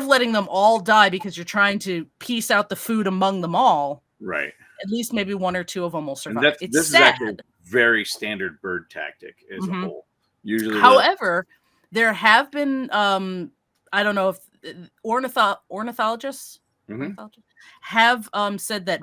letting them all die because you're trying to piece out the food among them all, right. at least maybe 1 or 2 of them will And survive. It's this is sad. actually a very standard bird tactic as a whole. Usually, However, there have been I don't know if ornithologists have said that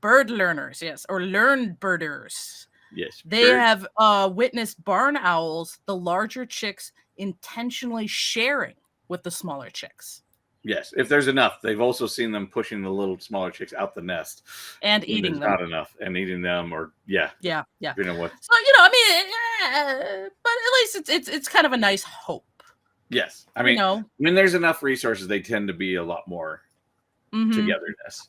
bird learners, yes, or learned birders. Yes, they have witnessed barn owls, the larger chicks, intentionally sharing with the smaller chicks. Yes, if there's enough. They've also seen them pushing the little smaller chicks out the nest And when eating there's them. not enough, and eating them, or Yeah. you know what? So, you know, I mean, but at least it's kind of a nice hope. Yes, I You mean, know, when there's enough resources, they tend to be a lot more togetherness.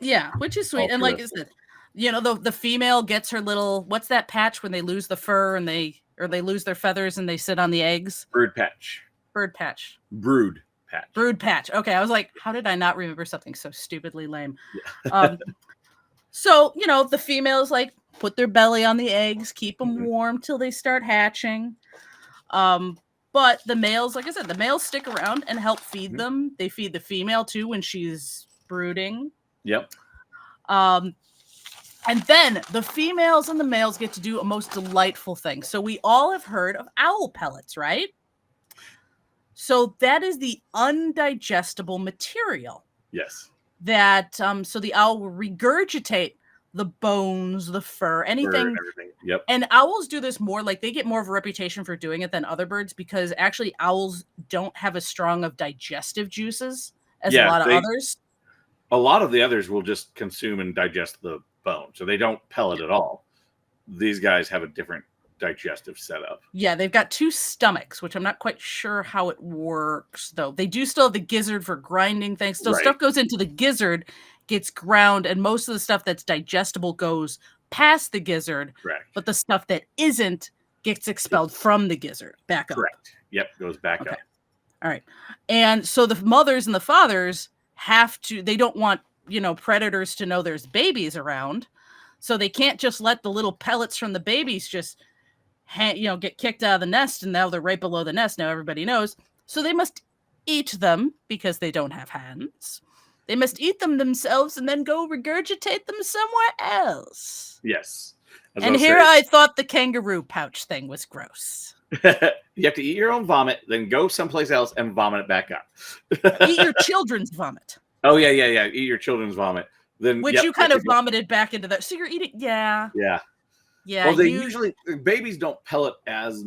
Yeah, which is sweet. And like I Altruistic. said, you know, the female gets her little, what's that patch when they lose the fur and they lose their feathers and they sit on the eggs? Brood patch. Bird patch. Brood patch. Brood patch. Okay, I was like, how did I not remember something so stupidly lame? Yeah. So, you know, the females like put their belly on the eggs, keep them warm till they start hatching. But the males, like I said, the males stick around and help feed them. They feed the female too when she's brooding. Yep. And then the females and the males get to do a most delightful thing. So we all have heard of owl pellets, right? So that is the undigestible material. Yes. That so the owl will regurgitate the bones, the fur, anything. Yep. And owls do this more, like they get more of a reputation for doing it than other birds because actually owls don't have as strong of digestive juices as a lot of others. A lot of the others will just consume and digest the bone, so they don't pellet at all. These guys have a different digestive setup. Yeah, they've got two stomachs, which I'm not quite sure how it works, though. They do still have the gizzard for grinding things. So stuff goes into the gizzard, gets ground, and most of the stuff that's digestible goes past the gizzard. Correct. But the stuff that isn't gets expelled from the gizzard back up. Correct. Yep, goes back up. All right. And so the mothers and the fathers have to, they don't want, you know, predators to know there's babies around. So they can't just let the little pellets from the babies just get kicked out of the nest, and now they're right below the nest. Now everybody knows. So they must eat them because they don't have hands. They must eat them themselves and then go regurgitate them somewhere else. Yes. And here I thought the kangaroo pouch thing was gross. You have to eat your own vomit, then go someplace else and vomit it back up. Eat your children's vomit. Oh, yeah. Eat your children's vomit. Then, which you kind of vomited back into that. So you're eating, Yeah. Well, they usually babies don't pellet as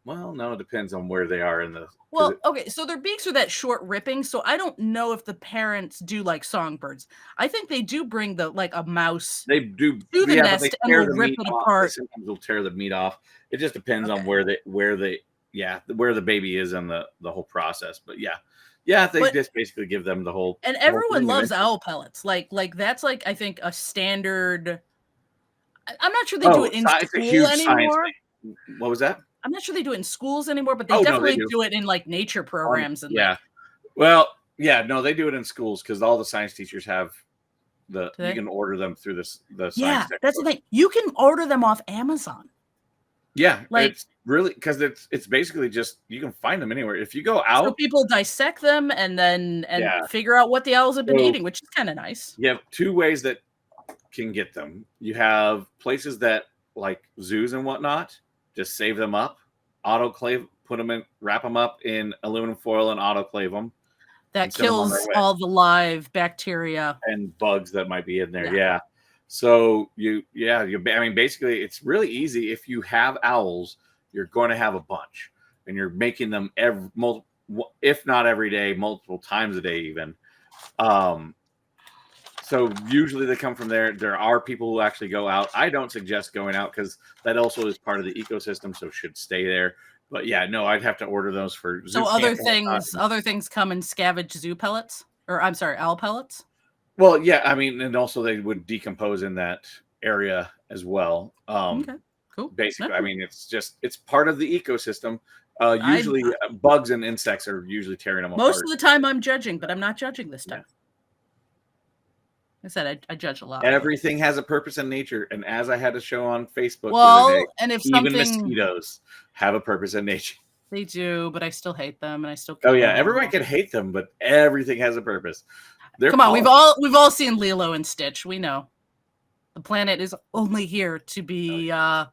well. No, it depends on where they are in the. Well, okay, so their beaks are that short ripping, so I don't know if the parents do like songbirds. I think they do bring a mouse. They do to the nest and will rip it apart. Sometimes they'll tear the meat off. It just depends on where the baby is in the whole process. But they just basically give them the whole. And everyone loves owl pellets. Like that's I think a standard. I'm not sure they do it in school anymore. What was that? I'm not sure they do it in schools anymore, but they definitely do it in nature programs. Well, no, they do it in schools because all the science teachers have you can order them through the science. Yeah, that's the thing. You can order them off Amazon. Yeah, it's really because it's basically just you can find them anywhere. If you go out, so people dissect them and figure out what the owls have been eating, which is kind of nice. You have two ways that can get them. You have places that like zoos and whatnot just save them up, autoclave, wrap them up in aluminum foil and autoclave them. That kills all the live bacteria and bugs that might be in there. Yeah. So basically it's really easy. If you have owls, you're going to have a bunch, and you're making them if not every day, multiple times a day even. So usually they come from there. There are people who actually go out. I don't suggest going out because that also is part of the ecosystem, so should stay there. But I'd have to order those for zoo. So other things come and scavenge zoo pellets, or I'm sorry, owl pellets. Well, and also they would decompose in that area as well. Okay, cool. Basically, it's part of the ecosystem. Usually bugs and insects are usually tearing them apart. Most of the time I'm judging, but I'm not judging this time. I said I judge a lot. Everything has a purpose in nature, and as I had to show on Facebook, and if even mosquitoes have a purpose in nature. They do, but I still hate them, and I still. Kill them. Everyone can hate them, but everything has a purpose. Come on, we've all seen Lilo and Stitch. We know the planet is only here to be, a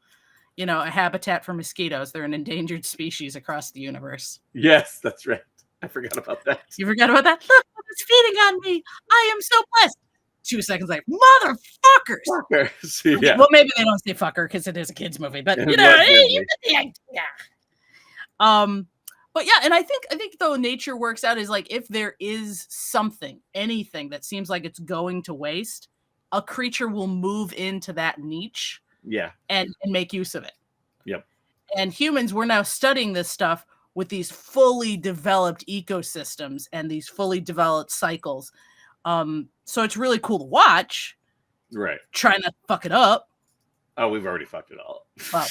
habitat for mosquitoes. They're an endangered species across the universe. Yes, that's right. I forgot about that. You forgot about that? Look, it's feeding on me. I am so blessed. 2 seconds like motherfuckers. Fuckers. Okay, well, maybe they don't say fucker because it is a kids movie, but But yeah, and I think though nature works out is like if there is something, anything that seems like it's going to waste, a creature will move into that niche Yeah. and make use of it. Yep. And humans, we're now studying this stuff with these fully developed ecosystems and these fully developed cycles. So it's really cool to watch. Right. Try not to fuck it up. Oh, we've already fucked it all. Well,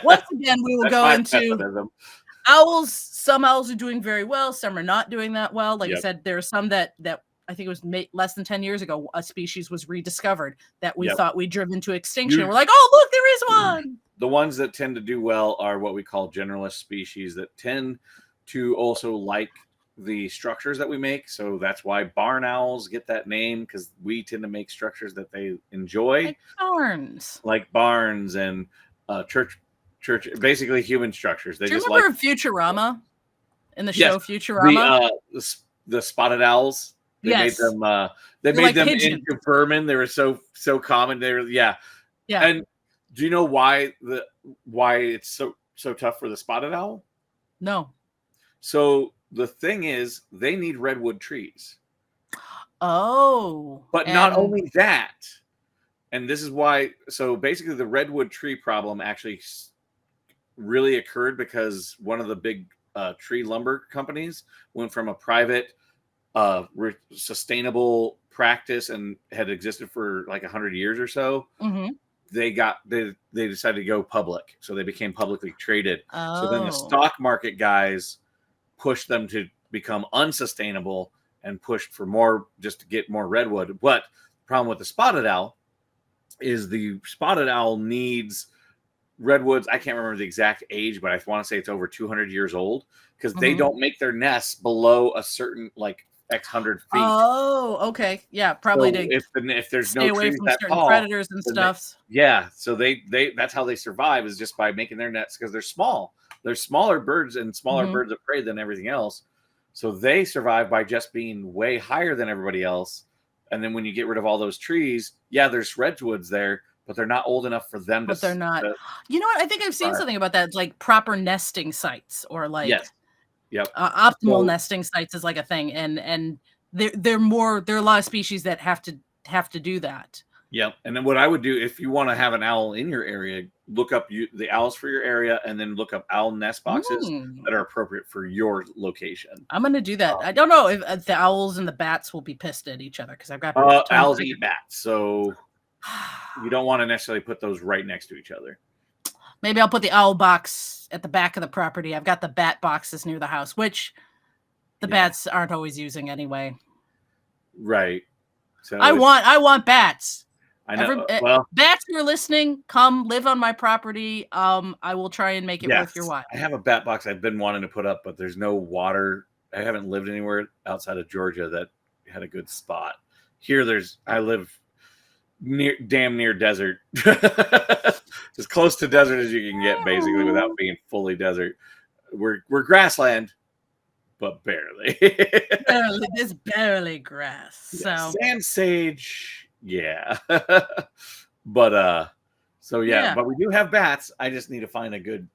once again, we will go into owls. Some owls are doing very well. Some are not doing that well. Like I said, there are some that I think it was less than 10 years ago, a species was rediscovered that we thought we'd driven to extinction. We're like, oh, look, there is one. The ones that tend to do well are what we call generalist species that tend to also like the structures that we make. So that's why barn owls get that name, because we tend to make structures that they enjoy. Like barns and church, basically human structures. They do you just remember Futurama? In the show Futurama? The spotted owls. They made them into vermin. They were so common. They were yeah. And do you know why it's so tough for the spotted owl? No. So the thing is, they need redwood trees. Oh. But not only that, and this is why. So basically, the redwood tree problem actually really occurred because one of the big tree lumber companies went from a private sustainable practice and had existed for like 100 years or so. Mm-hmm. They decided to go public, so they became publicly traded. So then the stock market guys pushed them to become unsustainable and pushed for more, just to get more redwood. But the problem with the spotted owl is the spotted owl needs redwoods. I can't remember the exact age, but I want to say it's over 200 years old, because they don't make their nests below a certain like X hundred feet. Oh, okay. Yeah, probably so if there's stay no away trees from that certain tall, predators and stuff. So they that's how they survive, is just by making their nets, because they're small. They're smaller birds and smaller birds of prey than everything else. So they survive by just being way higher than everybody else. And then when you get rid of all those trees, there's redwoods there, but they're not old enough for them. But they're not. You know what? I think I've seen something about that, like proper nesting sites, or like optimal nesting sites is like a thing, and there are a lot of species that have to do that. Yep. And then what I would do, if you want to have an owl in your area, look up the owls for your area, and then look up owl nest boxes that are appropriate for your location. I'm going to do that. I don't know if the owls and the bats will be pissed at each other, because I've got owls eat bats, so you don't want to necessarily put those right next to each other. Maybe I'll put the owl box at the back of the property. I've got the bat boxes near the house, which the bats aren't always using anyway. Right. So I want bats. I know. Bats, you're listening, come live on my property. I will try and make it worth your while. I have a bat box I've been wanting to put up, but there's no water. I haven't lived anywhere outside of Georgia that had a good spot. Here, I live damn near desert. As close to desert as you can get, basically, without being fully desert. We're grassland, but barely. It's barely grass. So sand sage, but but we do have bats. I just need to find a good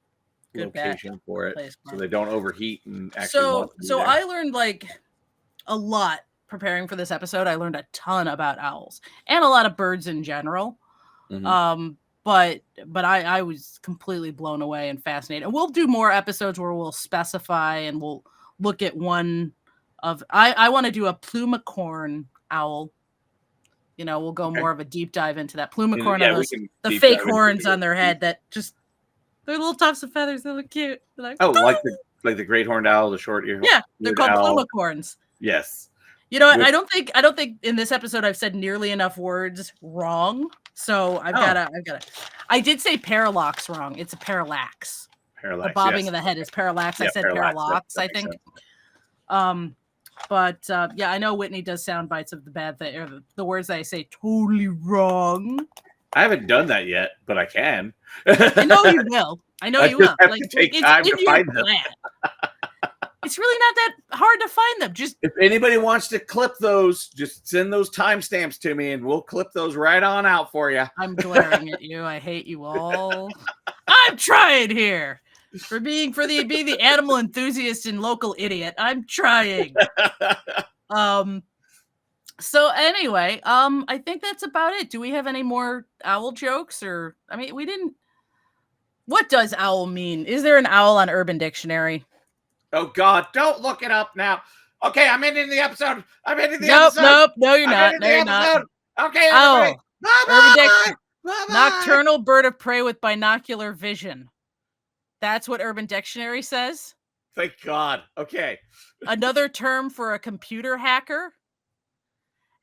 location for it, so they don't overheat and actually. So I learned like a lot preparing for this episode. I learned a ton about owls and a lot of birds in general. Mm-hmm. But I was completely blown away and fascinated. And we'll do more episodes where we'll specify and we'll look at one of. I want to do a plumicorn owl. You know, we'll go more of a deep dive into that. Plumicorn are the fake horns on their head that just, they're little tufts of feathers. They look cute. They're like, like the great horned owl, the short ear. Yeah, they're called plumicorns. Yes. You know what? I don't think in this episode I've said nearly enough words wrong. So I've gotta. I did say parallax wrong. It's a parallax. Parallax. The bobbing of the head is parallax. I said parallax. I think. But I know Whitney does sound bites of the bad thing, or the words that I say totally wrong. I haven't done that yet, but I can. I know you will. I know you will. Like, take time to find them. It's really not that hard to find them. Just if anybody wants to clip those, just send those timestamps to me, and we'll clip those right on out for you. I'm glaring at you. I hate you all. I'm trying here. for being the animal enthusiast and local idiot. I'm trying. So anyway, I think that's about it. Do we have any more owl jokes? Or I mean, we didn't. What does owl mean? Is there an owl on Urban Dictionary? Oh God, don't look it up now. Okay, I'm ending the episode. Nope, no, you're not. No, you're not. Okay, everybody. Bye-bye. Nocturnal bird of prey with binocular vision. That's what Urban Dictionary says. Thank God. Okay. Another term for a computer hacker.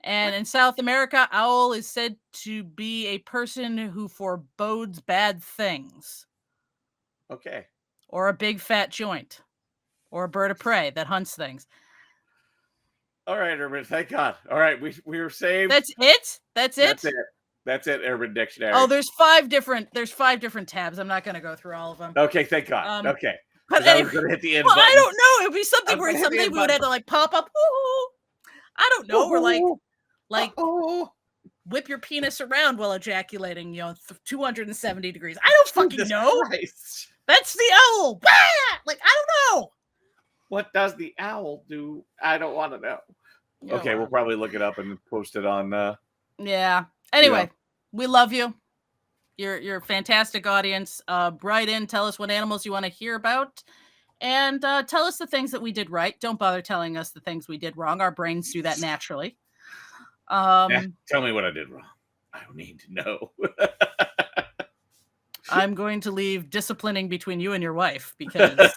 And in South America, owl is said to be a person who forebodes bad things. Okay. Or a big fat joint. Or a bird of prey that hunts things. All right, Urban. Thank God. All right, we were saved. That's it? That's it? That's it, Urban Dictionary. Oh, there's five different tabs. I'm not going to go through all of them. Okay, thank God. Okay. But anyway, I was going to hit the end button. I don't know. It would be something where something would have to like pop up. Ooh. I don't know. We're like whip your penis around while ejaculating, 270 degrees. I don't fucking know. Christ. That's the owl. Like, I don't know. What does the owl do? I don't want to know. Okay, we'll probably look it up and post it on. Yeah. Anyway, we love you. You're a fantastic audience. Write in, tell us what animals you want to hear about, and tell us the things that we did right. Don't bother telling us the things we did wrong. Our brains do that naturally. Tell me what I did wrong. I don't need to know. I'm going to leave disciplining between you and your wife because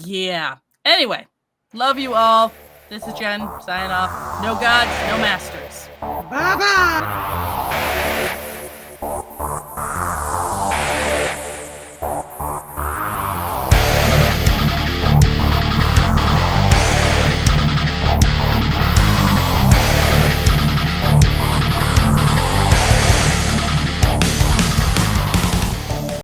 yeah. Anyway, love you all. This is Jen signing off. No gods, no masters. Bye-bye.